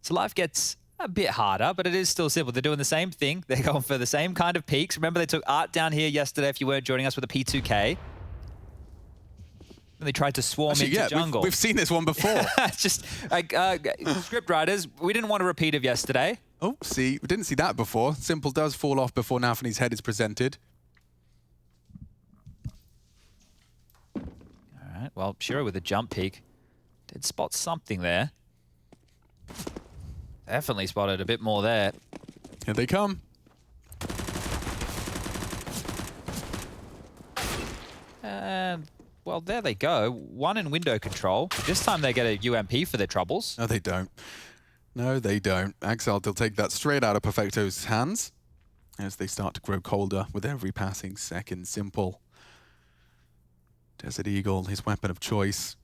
Speaker 1: So life gets a bit harder, but it is still simple. They're doing the same thing. They're going for the same kind of peaks. Remember, they took Art down here yesterday if you weren't joining us with a P2K. And they tried to swarm into jungle.
Speaker 2: We've seen this one before.
Speaker 1: It's just, script writers, we didn't want to repeat of yesterday.
Speaker 2: Oh, see, we didn't see that before. Simple does fall off before Nafany's head is presented.
Speaker 1: All right, well, Shiro with a jump peek. Did spot something there. Definitely spotted a bit more there.
Speaker 2: Here they come.
Speaker 1: And, well, there they go. One in window control. This time they get a UMP for their troubles.
Speaker 2: No, they don't. No, they don't. Axel, they'll take that straight out of Perfecto's hands as they start to grow colder with every passing second. Simple. Desert Eagle, his weapon of choice.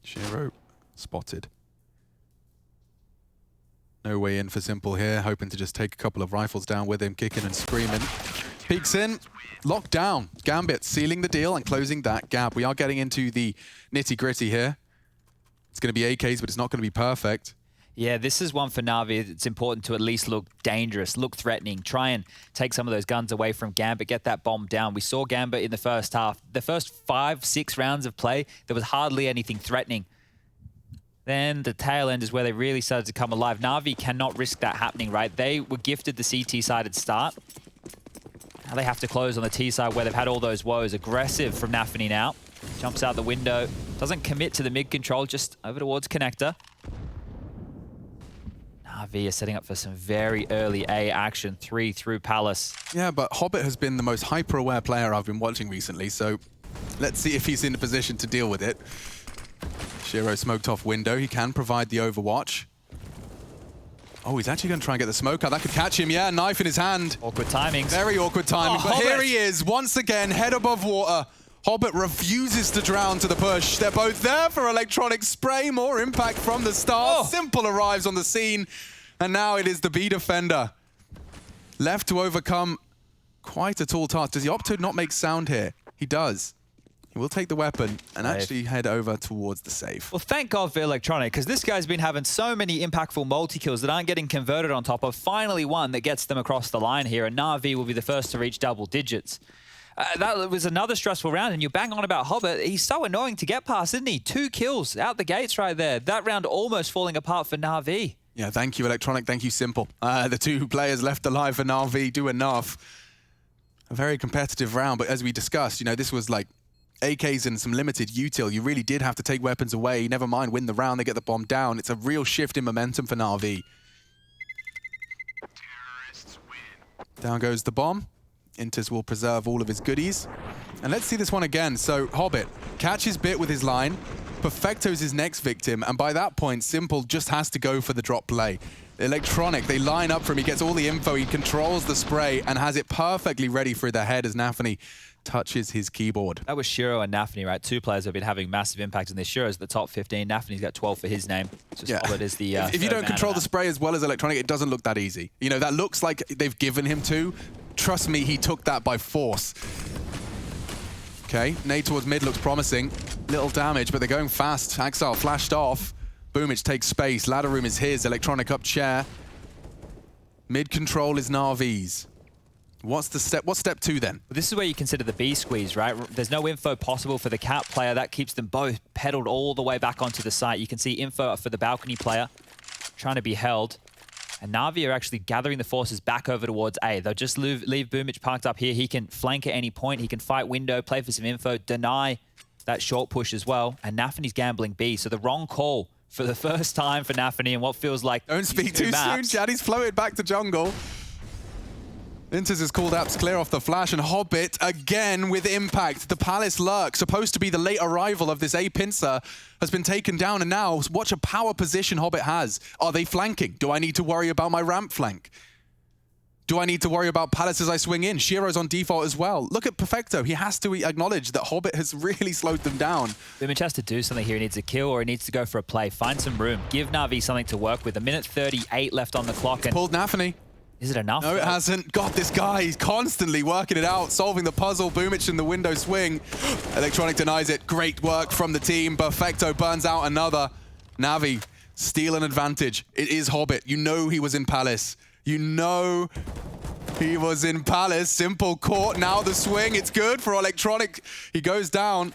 Speaker 2: Shiro spotted. No way in for Simple here, hoping to just take a couple of rifles down with him, kicking and screaming. Peeks in, locked down. Gambit sealing the deal and closing that gap. We are getting into the nitty-gritty here. It's going to be AKs, but it's not going to be perfect.
Speaker 1: Yeah, this is one for Na'Vi. It's important to at least look dangerous, look threatening, try and take some of those guns away from Gambit, get that bomb down. We saw Gambit in the first half. The first 5-6 rounds of play, there was hardly anything threatening. Then the tail end is where they really started to come alive. Na'Vi cannot risk that happening, right? They were gifted the CT side at start. Now they have to close on the T side where they've had all those woes. Aggressive from Nafany now. Jumps out the window. Doesn't commit to the mid control, just over towards connector. Na'Vi are setting up for some very early A action. 3 through Palace.
Speaker 2: Yeah, but Hobbit has been the most hyper-aware player I've been watching recently, so let's see if he's in a position to deal with it. Shiro smoked off window. He can provide the overwatch. Oh, he's actually going to try and get the smoke out. That could catch him. Yeah, knife in his hand.
Speaker 1: Awkward timings.
Speaker 2: Very awkward timing.
Speaker 1: Oh,
Speaker 2: but
Speaker 1: Hobbit.
Speaker 2: here he is, once again, head above water. Hobbit refuses to drown to the push. They're both there for electronic spray. More impact from the start.
Speaker 1: Oh.
Speaker 2: Simple arrives on the scene. And now it is the B defender. Left to overcome quite a tall task. Does the Opto not make sound here? He does. He will take the weapon and actually head over towards the safe.
Speaker 1: Well, thank God for Electronic, because this guy's been having so many impactful multi-kills that aren't getting converted on top of. Finally one that gets them across the line here, and Na'Vi will be the first to reach double digits. That was another stressful round, and you bang on about Hobbit. He's so annoying to get past, isn't he? 2 kills out the gates right there. That round almost falling apart for Na'Vi.
Speaker 2: Yeah, thank you, Electronic. Thank you, Simple. The 2 players left alive for Na'Vi do enough. A very competitive round, but as we discussed, you know, this was like AKs and some limited util. You really did have to take weapons away. Never mind, win the round, they get the bomb down. It's a real shift in momentum for Na'Vi. Down goes the bomb. Intis will preserve all of his goodies. And let's see this one again. So Hobbit catches Bit with his line. Perfecto's his next victim. And by that point, Simple just has to go for the drop play. Electronic, they line up for him. He gets all the info. He controls the spray and has it perfectly ready for the head as Nafany touches his keyboard.
Speaker 1: That was Shiro and Nafany, right? 2 players have been having massive impact in this. Shiro's the top 15. Nafany's got 12 for his name. It's just Hobbit is the
Speaker 2: if you don't control the spray as well as Electronic, it doesn't look that easy. You know, that looks like they've given him to. Trust me, he took that by force. Okay, nade towards mid looks promising. Little damage, but they're going fast. Axel flashed off. Boomich takes space. Ladder room is his. Electronic up chair. Mid control is Na'Vi's. What's the step? What's step 2 then?
Speaker 1: This is where you consider the B squeeze, right? There's no info possible for the Cat player. That keeps them both pedaled all the way back onto the site. You can see info for the balcony player trying to be held. And Na'Vi are actually gathering the forces back over towards A. They'll just leave Boomich parked up here. He can flank at any point. He can fight window, play for some info, deny that short push as well. And Nafany's gambling B. So the wrong call for the first time for Nafany and what feels like
Speaker 2: Don't speak too soon, Jaddy's floated back to jungle. Intis is called apps clear off the flash, and Hobbit again with impact. The Palace Lurk, supposed to be the late arrival of this A pincer, has been taken down, and now watch a power position Hobbit has. Are they flanking? Do I need to worry about my ramp flank? Do I need to worry about Palace as I swing in? Shiro's on default as well. Look at Perfecto. He has to acknowledge that Hobbit has really slowed them down.
Speaker 1: Boomich has to do something here. He needs a kill or he needs to go for a play. Find some room. Give Na'Vi something to work with. 1:38 left on the clock. And
Speaker 2: pulled Nafany.
Speaker 1: Is it enough?
Speaker 2: No, it hasn't. God, this guy, he's constantly working it out, solving the puzzle. Boomich in the window swing. Electronic denies it. Great work from the team. Perfecto burns out another. Na'Vi steal an advantage. It is Hobbit. You know he was in Palace. You know He was in Palace. Simple caught. Now the swing. It's good for Electronic. He goes down.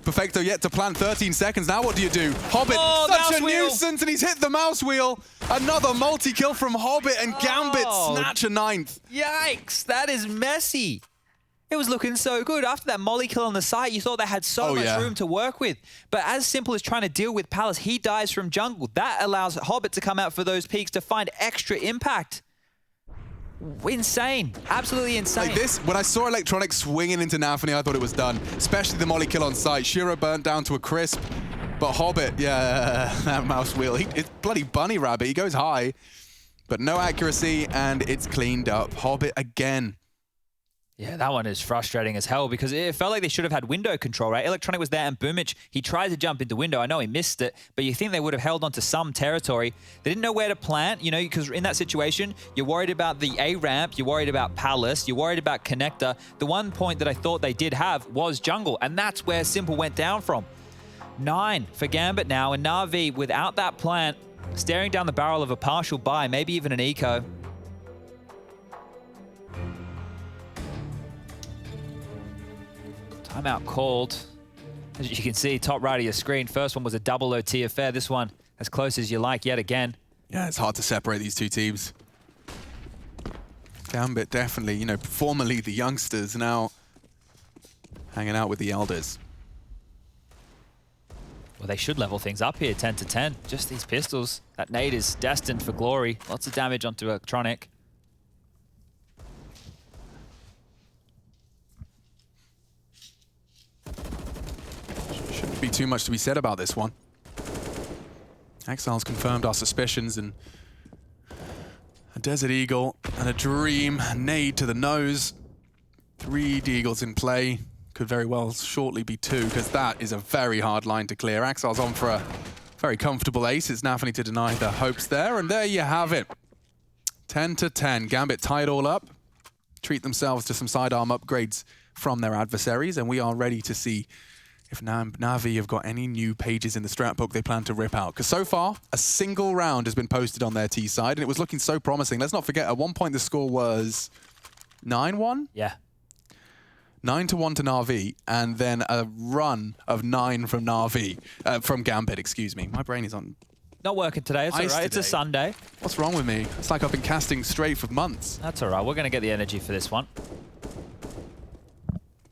Speaker 2: Perfecto yet to plant 13 seconds. Now what do you do? Hobbit, such a nuisance, and he's hit the mouse wheel. Another multi-kill from Hobbit, and Gambit snatch a 9th.
Speaker 1: Yikes, that is messy. It was looking so good. After that molly kill on the site, you thought they had so much room to work with. But as Simple is trying to deal with Palace, he dies from jungle. That allows Hobbit to come out for those peaks to find extra impact. Insane. Absolutely insane.
Speaker 2: Like this, when I saw Electronic swinging into Nafany, I thought it was done. Especially the molly kill on site. Shiro burnt down to a crisp. But Hobbit, yeah, that mouse wheel. It's bloody bunny rabbit. He goes high, but no accuracy, and it's cleaned up. Hobbit again.
Speaker 1: Yeah, that one is frustrating as hell because it felt like they should have had window control, right? Electronic was there and Boomich, he tried to jump into window. I know he missed it, but you think they would have held on to some territory. They didn't know where to plant, you know, because in that situation, you're worried about the A ramp, you're worried about Palace, you're worried about Connector. The one point that I thought they did have was jungle, and that's where Simple went down from. 9 for Gambit now, and Na'Vi, without that plant, staring down the barrel of a partial buy, maybe even an eco. Timeout called. As you can see, top right of your screen, first one was a double OT affair. This one, as close as you like yet again.
Speaker 2: Yeah, it's hard to separate these two teams. Gambit definitely, you know, formerly the youngsters, now hanging out with the elders.
Speaker 1: Well, they should level things up here, 10 to 10. Just these pistols. That nade is destined for glory. Lots of damage onto Electronic.
Speaker 2: Be too much to be said about this one. Exiles confirmed our suspicions, and a Desert Eagle and a Dream, a nade to the nose. 3 Deagles in play. Could very well shortly be 2, because that is a very hard line to clear. Exiles on for a very comfortable ace. It's Nafany to deny their hopes there, and there you have it. 10 to 10. Gambit tied all up, treat themselves to some sidearm upgrades from their adversaries, and we are ready to see if Na'Vi have got any new pages in the strat book they plan to rip out. Because so far, a single round has been posted on their T side, and it was looking so promising. Let's not forget, at one point the score was 9-1?
Speaker 1: Yeah.
Speaker 2: 9-1 to Na'Vi, and then a run of 9 from Na'Vi, from Gambit, excuse me. My brain is on
Speaker 1: Not working today, it's all right. It's a Sunday.
Speaker 2: What's wrong with me? It's like I've been casting straight for months.
Speaker 1: That's all right. We're going to get the energy for this one.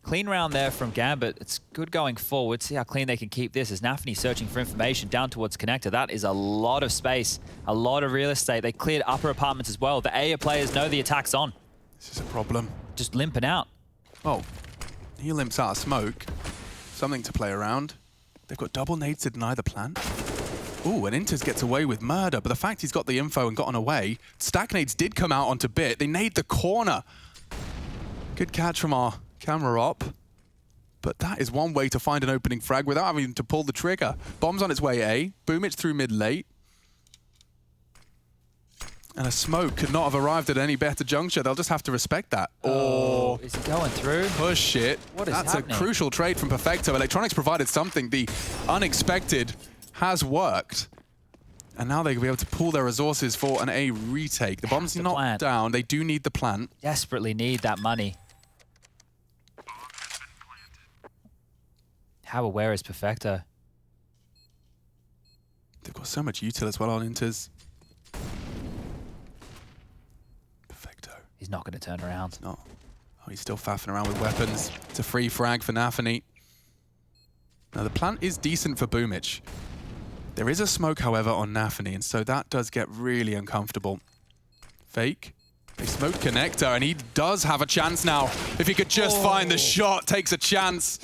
Speaker 1: Clean round there from Gambit. It's good going forward. See how clean they can keep this as Nafany searching for information down towards Connector. That is a lot of space, a lot of real estate. They cleared upper apartments as well. The A players know the attack's on.
Speaker 2: This is a problem.
Speaker 1: Just limping out.
Speaker 2: Oh, he limps out of smoke. Something to play around. They've got double nades to deny the plant. Ooh, and Inters gets away with murder, but the fact he's got the info and gotten away, stack nades did come out onto Bit. They nade the corner. Good catch from our camera op, but that is one way to find an opening frag without having to pull the trigger. Bomb's on its way A, Boomich through mid-late. And a smoke could not have arrived at any better juncture. They'll just have to respect that. Or
Speaker 1: is he going through?
Speaker 2: Push it.
Speaker 1: What is
Speaker 2: That's
Speaker 1: happening?
Speaker 2: A crucial trade from Perfecto. Electronics provided something. The unexpected has worked. And now they'll be able to pool their resources for an A retake. The bomb's not down. They do need the plant.
Speaker 1: Desperately need that money. How aware is Perfecto?
Speaker 2: They've got so much util as well on Inters. Perfecto.
Speaker 1: He's not going to turn around.
Speaker 2: It's not. Oh, he's still faffing around with weapons. It's a free frag for Nafany. Now, the plant is decent for Boomich. There is a smoke, however, on Nafany, and so that does get really uncomfortable. Fake. They smoke Connector, and he does have a chance now. If he could just find the shot, takes a chance.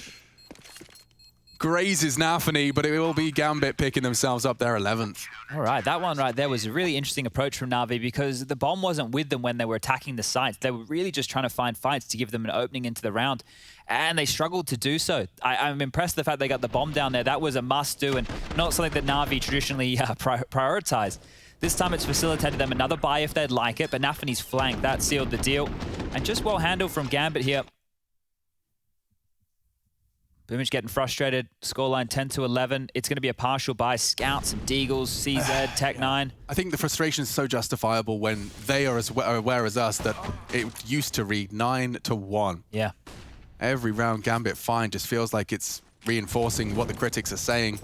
Speaker 2: Grazes Nafany, but it will be Gambit picking themselves up their 11th.
Speaker 1: All right, that one right there was a really interesting approach from Na'Vi because the bomb wasn't with them when they were attacking the sites. They were really just trying to find fights to give them an opening into the round, and they struggled to do so. I'm impressed with the fact they got the bomb down there. That was a must-do and not something that Na'Vi traditionally prioritize. This time it's facilitated them another buy if they'd like it, but Nafany's flank, that sealed the deal. And just well handled from Gambit here. Boomage getting frustrated. Scoreline 10-11. It's going to be a partial buy. Scout, some Deagles, CZ, Tech9.
Speaker 2: I think the frustration is so justifiable when they are as aware as us that it used to read 9-1.
Speaker 1: Yeah.
Speaker 2: Every round Gambit find just feels like it's reinforcing what the critics are saying.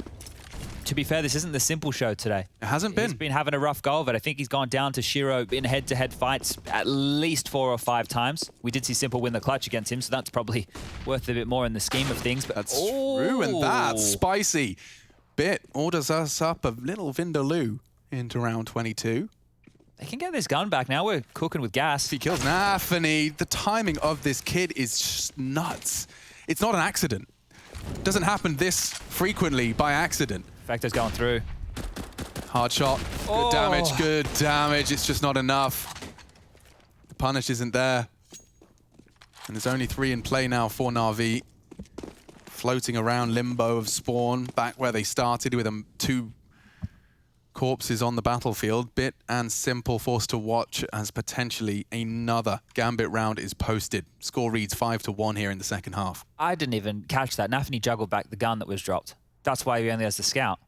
Speaker 1: To be fair, this isn't the Simple show today.
Speaker 2: It hasn't been.
Speaker 1: He's been having a rough go of it. I think he's gone down to Shiro in head-to-head fights at least 4 or 5 times. We did see Simple win the clutch against him, so that's probably worth a bit more in the scheme of things. But
Speaker 2: That's true, and that's spicy. Bit orders us up a little Vindaloo into round 22.
Speaker 1: They can get this gun back now. We're cooking with gas.
Speaker 2: He kills Nafany. The timing of this kid is just nuts. It's not an accident. It doesn't happen this frequently by accident.
Speaker 1: Factor's going through.
Speaker 2: Hard shot. Good damage, good damage. It's just not enough. The punish isn't there. And there's only 3 in play now for Na'Vi. Floating around limbo of spawn, back where they started with 2 corpses on the battlefield. Bit and Simple forced to watch as potentially another Gambit round is posted. Score reads 5-1 here in the second half.
Speaker 1: I didn't even catch that. Nafany juggled back the gun that was dropped. That's why he only has the scout.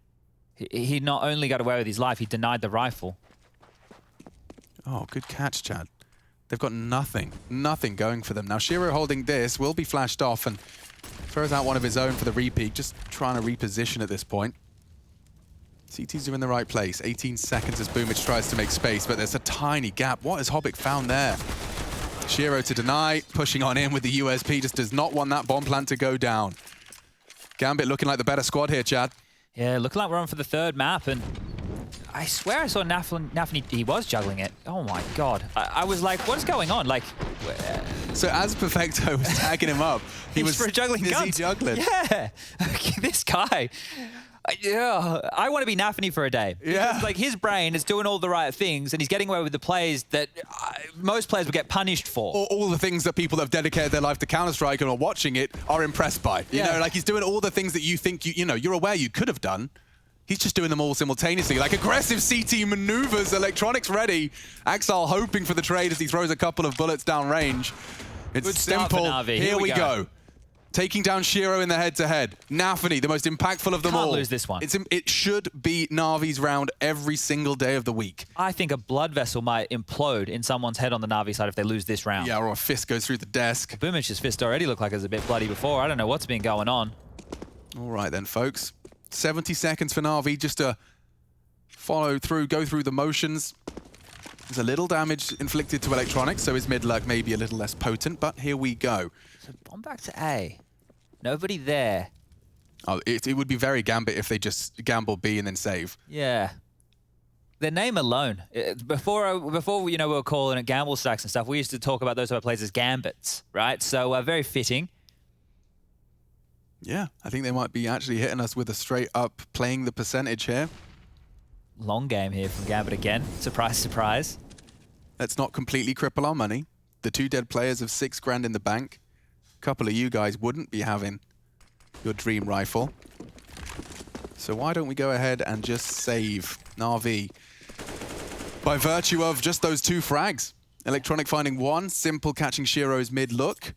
Speaker 1: He not only got away with his life, he denied the rifle.
Speaker 2: Oh, good catch, Chad. They've got nothing going for them. Now, Shiro holding this will be flashed off and throws out one of his own for the repeat, just trying to reposition at this point. CTs are in the right place. 18 seconds as Boomage tries to make space, but there's a tiny gap. What has Hobbit found there? Shiro to deny, pushing on in with the USP, just does not want that bomb plant to go down. Gambit looking like the better squad here, Chad.
Speaker 1: Yeah, looking like we're on for the 3rd map, and I swear I saw Nafany, he was juggling it. Oh my God. I was like, what's going on? Like,
Speaker 2: so as Perfecto was tagging him up, he was
Speaker 1: for juggling guns.
Speaker 2: busy juggling.
Speaker 1: Yeah, this guy. Yeah, I want to be Nafany for a day.
Speaker 2: Yeah.
Speaker 1: Because, like, his brain is doing all the right things and he's getting away with the plays that most players would get punished for.
Speaker 2: Or all the things that people that have dedicated their life to Counter-Strike and are watching it are impressed by. You know, like he's doing all the things that you think, you're aware you could have done. He's just doing them all simultaneously. Like aggressive CT maneuvers, electronics ready. Axel hoping for the trade as he throws a couple of bullets down range. It's
Speaker 1: Good start for
Speaker 2: simple.
Speaker 1: Na'Vi.
Speaker 2: Here we go. Taking down Shiro in the head-to-head. Nafany, the most impactful of them all.
Speaker 1: Can't lose this one.
Speaker 2: It should be Na'Vi's round every single day of the week.
Speaker 1: I think a blood vessel might implode in someone's head on the Na'Vi side if they lose this round.
Speaker 2: Yeah, or a fist goes through the desk.
Speaker 1: Boomage's fist already looked like it was a bit bloody before. I don't know what's been going on.
Speaker 2: All right then, folks. 70 seconds for Na'Vi just to follow through, go through the motions. There's a little damage inflicted to electronics, so his mid-luck may be a little less potent, but here we go.
Speaker 1: So bomb back to A. Nobody there.
Speaker 2: Oh, it would be very Gambit if they just gamble B and then save.
Speaker 1: Yeah. Their name alone. Before we were calling it gamble stacks and stuff, we used to talk about those type of plays as gambits, right? So very fitting.
Speaker 2: Yeah, I think they might be actually hitting us with a straight up playing the percentage here.
Speaker 1: Long game here from Gambit again. Surprise, surprise.
Speaker 2: Let's not completely cripple our money. The 2 dead players have $6 grand in the bank. A couple of you guys wouldn't be having your dream rifle. So why don't we go ahead and just save Na'Vi by virtue of just those 2 frags. Electronic finding 1, Simple catching Shiro's mid-look.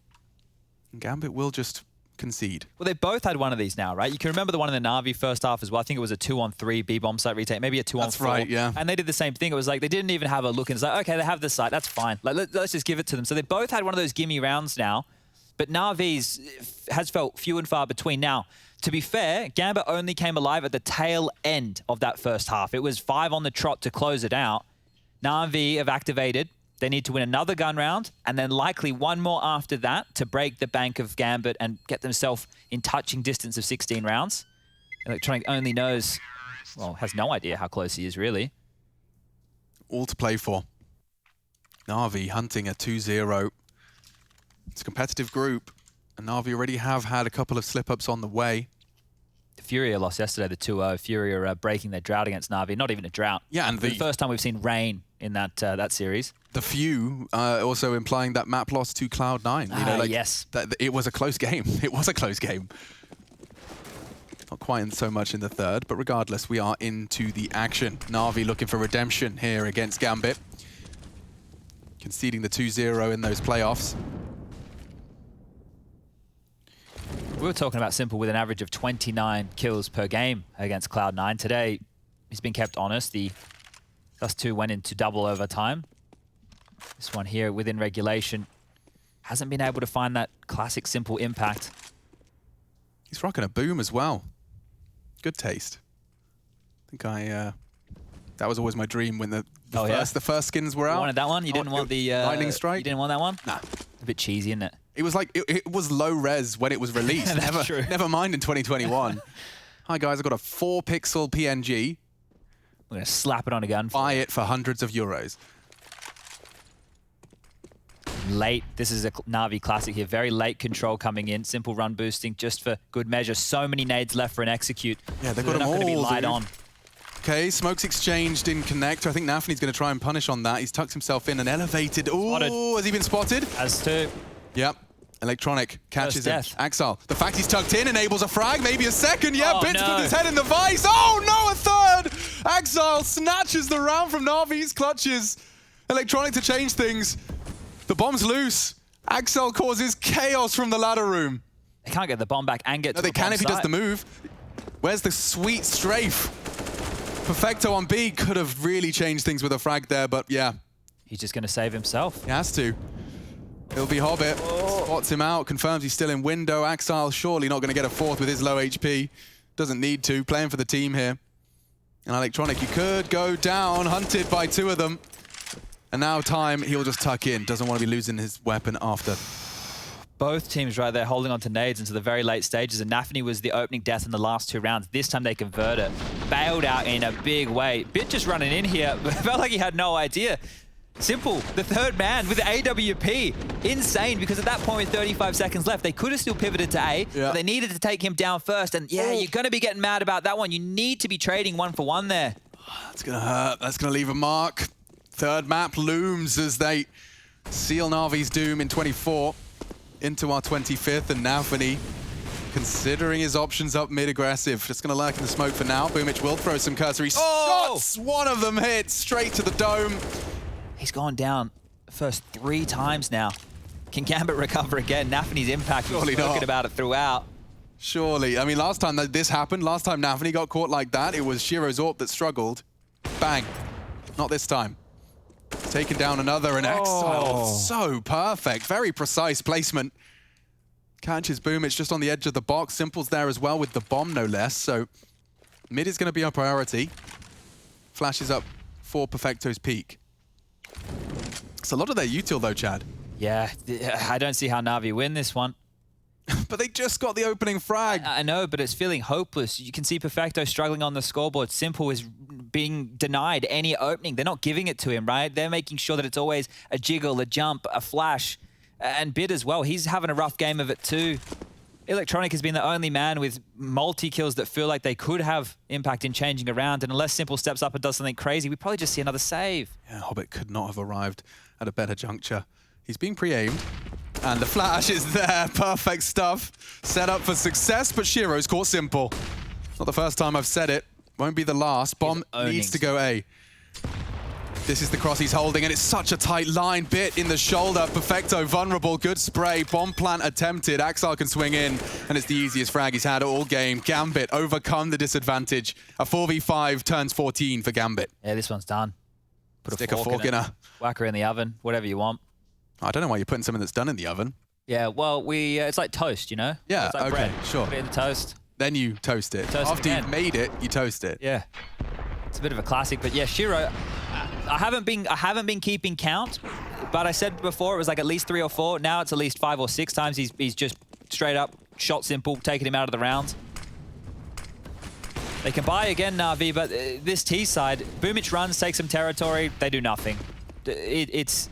Speaker 2: And Gambit will just concede.
Speaker 1: Well, they both had one of these now, right? You can remember the one in the Na'Vi first half as well. I think it was a 2-on-3 B-bomb site retake, maybe a 2-on-4.
Speaker 2: That's right, yeah.
Speaker 1: And they did the same thing. It was like they didn't even have a look, and it's like, okay, they have this site, that's fine. Like, let's just give it to them. So they both had one of those gimme rounds now, but Na'Vi's has felt few and far between. Now, to be fair, Gambit only came alive at the tail end of that first half. It was 5 on the trot to close it out. Na'Vi have activated. They need to win another gun round, and then likely one more after that to break the bank of Gambit and get themselves in touching distance of 16 rounds. Electronic only knows, well, has no idea how close he is, really.
Speaker 2: All to play for. Na'Vi hunting a 2-0. It's a competitive group, and Na'Vi already have had a couple of slip-ups on the way.
Speaker 1: Furia lost yesterday, the 2-0. Furia breaking their drought against Na'Vi. Not even a drought.
Speaker 2: Yeah, and
Speaker 1: the first time we've seen rain in that series.
Speaker 2: The few also implying that map loss to Cloud9.
Speaker 1: Yes.
Speaker 2: It was a close game. It was a close game. Not quite so much in the 3rd, but regardless, we are into the action. Na'Vi looking for redemption here against Gambit. Conceding the 2-0 in those playoffs.
Speaker 1: We were talking about Simple with an average of 29 kills per game against Cloud9. Today, he's been kept honest. The +2 went into double overtime. This one here within regulation hasn't been able to find that classic Simple impact.
Speaker 2: He's rocking a boom as well. Good taste. I think that was always my dream when the first skins were out.
Speaker 1: You wanted that one? You didn't want the
Speaker 2: Lightning Strike?
Speaker 1: You didn't want that one?
Speaker 2: Nah.
Speaker 1: A bit cheesy, isn't it?
Speaker 2: It was like it was low res when it was released.
Speaker 1: That's true.
Speaker 2: Never mind in 2021. Hi guys, I've got a 4-pixel PNG.
Speaker 1: We're gonna slap it on a gun.
Speaker 2: Buy it for hundreds of euros.
Speaker 1: Late. This is a Na'Vi classic here. Very late control coming in. Simple run boosting just for good measure. So many nades left for an execute.
Speaker 2: Yeah, they've
Speaker 1: so
Speaker 2: got them all.
Speaker 1: They're not going to be light on.
Speaker 2: Okay, smokes exchanged in connector. I think Nafany's going to try and punish on that. He's tucked himself in and elevated. Oh, has he been spotted?
Speaker 1: Has to.
Speaker 2: Yep. Electronic catches him.
Speaker 1: Death.
Speaker 2: Axel, the fact he's tucked in enables a frag, maybe a second. Yeah,
Speaker 1: Oh,
Speaker 2: Bits
Speaker 1: no.
Speaker 2: with his head in the vice. Oh no, a third! Axel snatches the round from Na'Vi's clutches. Electronic to change things. The bomb's loose. Axel causes chaos from the ladder room.
Speaker 1: They can't get the bomb back and get
Speaker 2: No,
Speaker 1: to
Speaker 2: they
Speaker 1: the
Speaker 2: can
Speaker 1: bomb
Speaker 2: if he does
Speaker 1: site.
Speaker 2: the move. Where's the sweet strafe? Perfecto on B could have really changed things with a frag there, but yeah,
Speaker 1: He's just going to save himself.
Speaker 2: he has to. It'll be Hobbit. Spots him out, confirms he's still in window. Axel surely not going to get a fourth with his low HP. Doesn't need to, playing for the team here. And Electronic, he could go down, hunted by 2 of them. And now time, he'll just tuck in. Doesn't want to be losing his weapon after.
Speaker 1: Both teams right there holding on to nades into the very late stages, and Nafany was the opening death in the last 2 rounds. This time they convert it. Bailed out in a big way. Bit just running in here. Felt like he had no idea. Simple, the third man with the AWP. Insane, because at that point with 35 seconds left, they could have still pivoted to A, but they needed to take him down first. And yeah, you're going to be getting mad about that one. You need to be trading 1 for 1 there.
Speaker 2: That's going to hurt. That's going to leave a mark. Third map looms as they seal Na'Vi's doom in 24 into our 25th. And Nafany, considering his options up mid-aggressive, just going to lurk in the smoke for now. Boomich will throw some cursory shots. One of them hits straight to the dome.
Speaker 1: He's gone down the first 3 times now. Can Gambit recover again? Nafany's impact, we've spoken about it throughout.
Speaker 2: Surely. I mean, last time that this happened, last time Nafany got caught like that, it was Shiro's AWP that struggled. Bang. Not this time. Taken down another, and Exile. So perfect. Very precise placement. Catches Boomich just on the edge of the box. Simple's there as well with the bomb, no less. So mid is going to be our priority. Flashes up for Perfecto's peak. It's a lot of their util though, Chad.
Speaker 1: Yeah, I don't see how Na'Vi win this one.
Speaker 2: But they just got the opening frag.
Speaker 1: I know, but it's feeling hopeless. You can see Perfecto struggling on the scoreboard. Simple is being denied any opening. They're not giving it to him, right? They're making sure that it's always a jiggle, a jump, a flash. And Bid as well. He's having a rough game of it too. Electronic has been the only man with multi-kills that feel like they could have impact in changing around. And unless Simple steps up and does something crazy, we probably just see another save.
Speaker 2: Yeah, Hobbit could not have arrived at a better juncture. He's being pre-aimed. And the flash is there. Perfect stuff. Set up for success, but Shiro's caught Simple. Not the first time I've said it. Won't be the last. Bomb needs to go A. This is the cross he's holding, and it's such a tight line. Bit in the shoulder. Perfecto vulnerable. Good spray. Bomb plant attempted. Axel can swing in, and it's the easiest frag he's had all game. Gambit overcome the disadvantage. A 4v5 turns 14 for Gambit.
Speaker 1: Yeah, this one's done.
Speaker 2: Stick a fork in her.
Speaker 1: Whack her in the oven, whatever you want.
Speaker 2: I don't know why you're putting something that's done in the oven.
Speaker 1: Yeah, well, it's like toast, you know?
Speaker 2: Yeah,
Speaker 1: it's like
Speaker 2: okay,
Speaker 1: bread.
Speaker 2: sure.
Speaker 1: Put it in the toast.
Speaker 2: Then you toast it.
Speaker 1: Toast
Speaker 2: After
Speaker 1: again.
Speaker 2: you've made it, you toast it.
Speaker 1: Yeah. It's a bit of a classic, but yeah, Shiro, I haven't been keeping count, but I said before it was like at least 3 or 4. Now it's at least 5 or 6 times he's just straight up shot Simple, taking him out of the round. They can buy again, Na'Vi, but this T side, Boomich runs, takes some territory, they do nothing. It's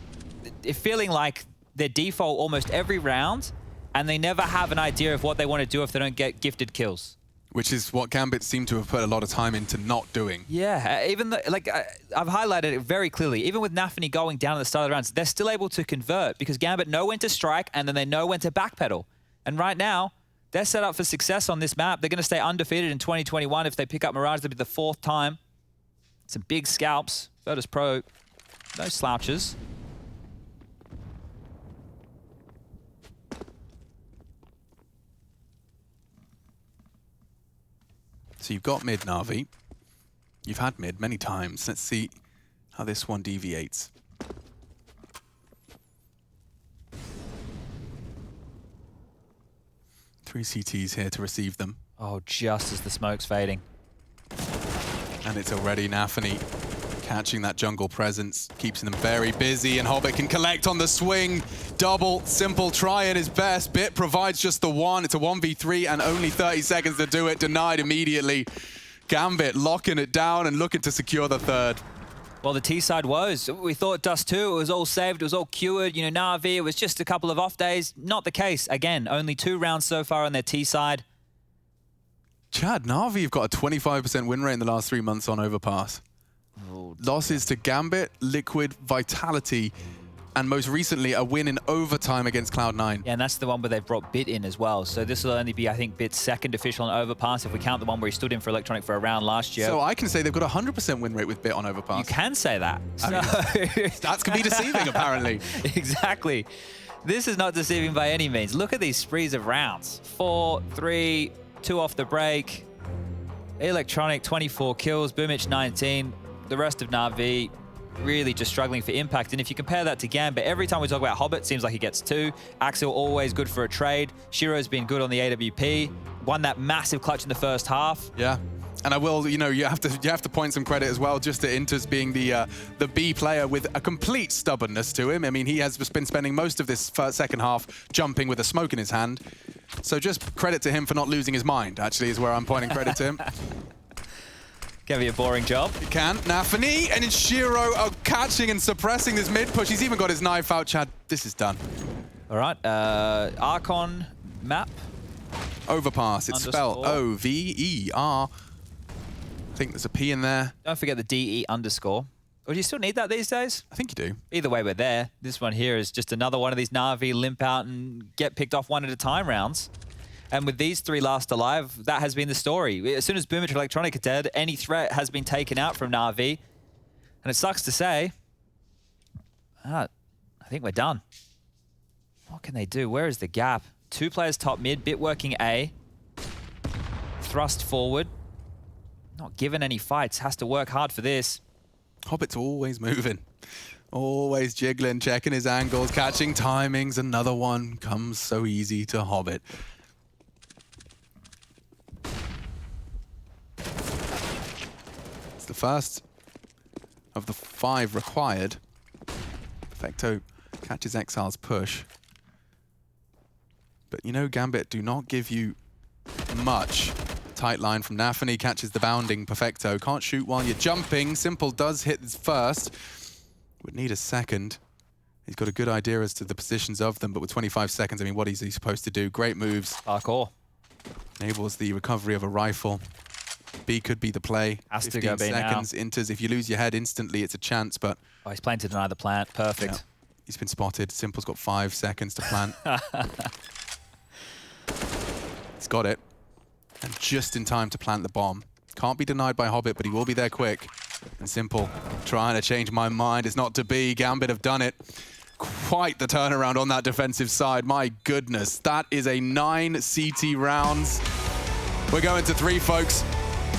Speaker 1: feeling like their default almost every round, and they never have an idea of what they want to do if they don't get gifted kills.
Speaker 2: Which is what Gambit seem to have put a lot of time into not doing.
Speaker 1: Yeah, even though, like, I've highlighted it very clearly. Even with Nafany going down at the start of the rounds, they're still able to convert because Gambit know when to strike and then they know when to backpedal. And right now, they're set up for success on this map. They're going to stay undefeated in 2021. If they pick up Mirage, they'll be the 4th time. Some big scalps. Virtus Pro, no slouches.
Speaker 2: So you've got mid, Na'Vi. You've had mid many times. Let's see how this one deviates. Three CTs here to receive them.
Speaker 1: Oh, just as the smoke's fading.
Speaker 2: And it's already Nafany catching that jungle presence, keeps them very busy, and Hobbit can collect on the swing. Double, Simple trying his best. Bit provides just the one. It's a 1v3 and only 30 seconds to do it. Denied immediately. Gambit locking it down and looking to secure the third.
Speaker 1: Well, the T side woes. We thought Dust 2, it was all saved, it was all cured. You know, Na'Vi, it was just a couple of off days. Not the case. Again, only 2 rounds so far on their T side.
Speaker 2: Chad, Na'Vi have got a 25% win rate in the last 3 months on Overpass.
Speaker 1: Oh,
Speaker 2: Losses to Gambit, Liquid, Vitality, and most recently a win in overtime against Cloud9.
Speaker 1: yeah, and that's the one where they've brought Bit in as well. So this will only be, I think, Bit's second official on Overpass if we count the one where he stood in for Electronic for a round last year.
Speaker 2: So I can say they've got a 100% win rate with Bit on Overpass.
Speaker 1: You can say that.
Speaker 2: I mean, stats can be deceiving, apparently.
Speaker 1: Exactly. This is not deceiving by any means. Look at these sprees of rounds. 4, 3, 2 off the break. Electronic, 24 kills. Boomich, 19. The rest of Na'Vi really just struggling for impact. And if you compare that to Gambit, every time we talk about Hobbit, seems like he gets 2. Axel always good for a trade. Shiro's been good on the AWP. Won that massive clutch in the first half.
Speaker 2: Yeah. And I will, you know, you have to point some credit as well just to Inters being the B player with a complete stubbornness to him. I mean, he has been spending most of this second half jumping with a smoke in his hand. So just credit to him for not losing his mind, actually, is where I'm pointing credit to him.
Speaker 1: Can be a boring job.
Speaker 2: It can. Nafany and Shiro are catching and suppressing this mid push. He's even got his knife out, Chad. This is done.
Speaker 1: All right. Archon map.
Speaker 2: Overpass. It's spelled O-V-E-R. I think there's a P in there.
Speaker 1: Don't forget the DE underscore. Or do you still need that these days?
Speaker 2: I think you do.
Speaker 1: Either way, we're there. This one here is just another one of these Na'Vi limp out and get picked off one at a time rounds. And with these 3 last alive, that has been the story. As soon as Boomich Electronic are dead, any threat has been taken out from Na'Vi. And it sucks to say, I think we're done. What can they do? Where is the gap? 2 players top mid, Bit working A. Thrust forward. Not given any fights, has to work hard for this.
Speaker 2: Hobbit's always moving. Always jiggling, checking his angles, catching timings. Another one comes so easy to Hobbit. It's the first of the 5 required. Perfecto catches Exile's push. But you know, Gambit do not give you much. Tight line from Nafany, catches the bounding Perfecto. Can't shoot while you're jumping. Simple does hit his first. Would need a second. He's got a good idea as to the positions of them, but with 25 seconds, I mean, what is he supposed to do? Great moves.
Speaker 1: Parkour.
Speaker 2: Enables the recovery of a rifle. B could be the play.
Speaker 1: Has to go B now.
Speaker 2: 15 seconds. Inters, if you lose your head instantly, it's a chance, but...
Speaker 1: Oh, he's playing to deny the plant. Perfect.
Speaker 2: Yeah, he's been spotted. Simple's got 5 seconds to plant. He's got it. And just in time to plant the bomb. Can't be denied by Hobbit, but he will be there quick. And Simple trying to change my mind. It's not to be. Gambit have done it. Quite the turnaround on that defensive side. My goodness. That is a 9 CT rounds. We're going to 3, folks.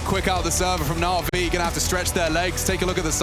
Speaker 2: Quick out the server from Na'Vi. Gonna have to stretch their legs. Take a look at the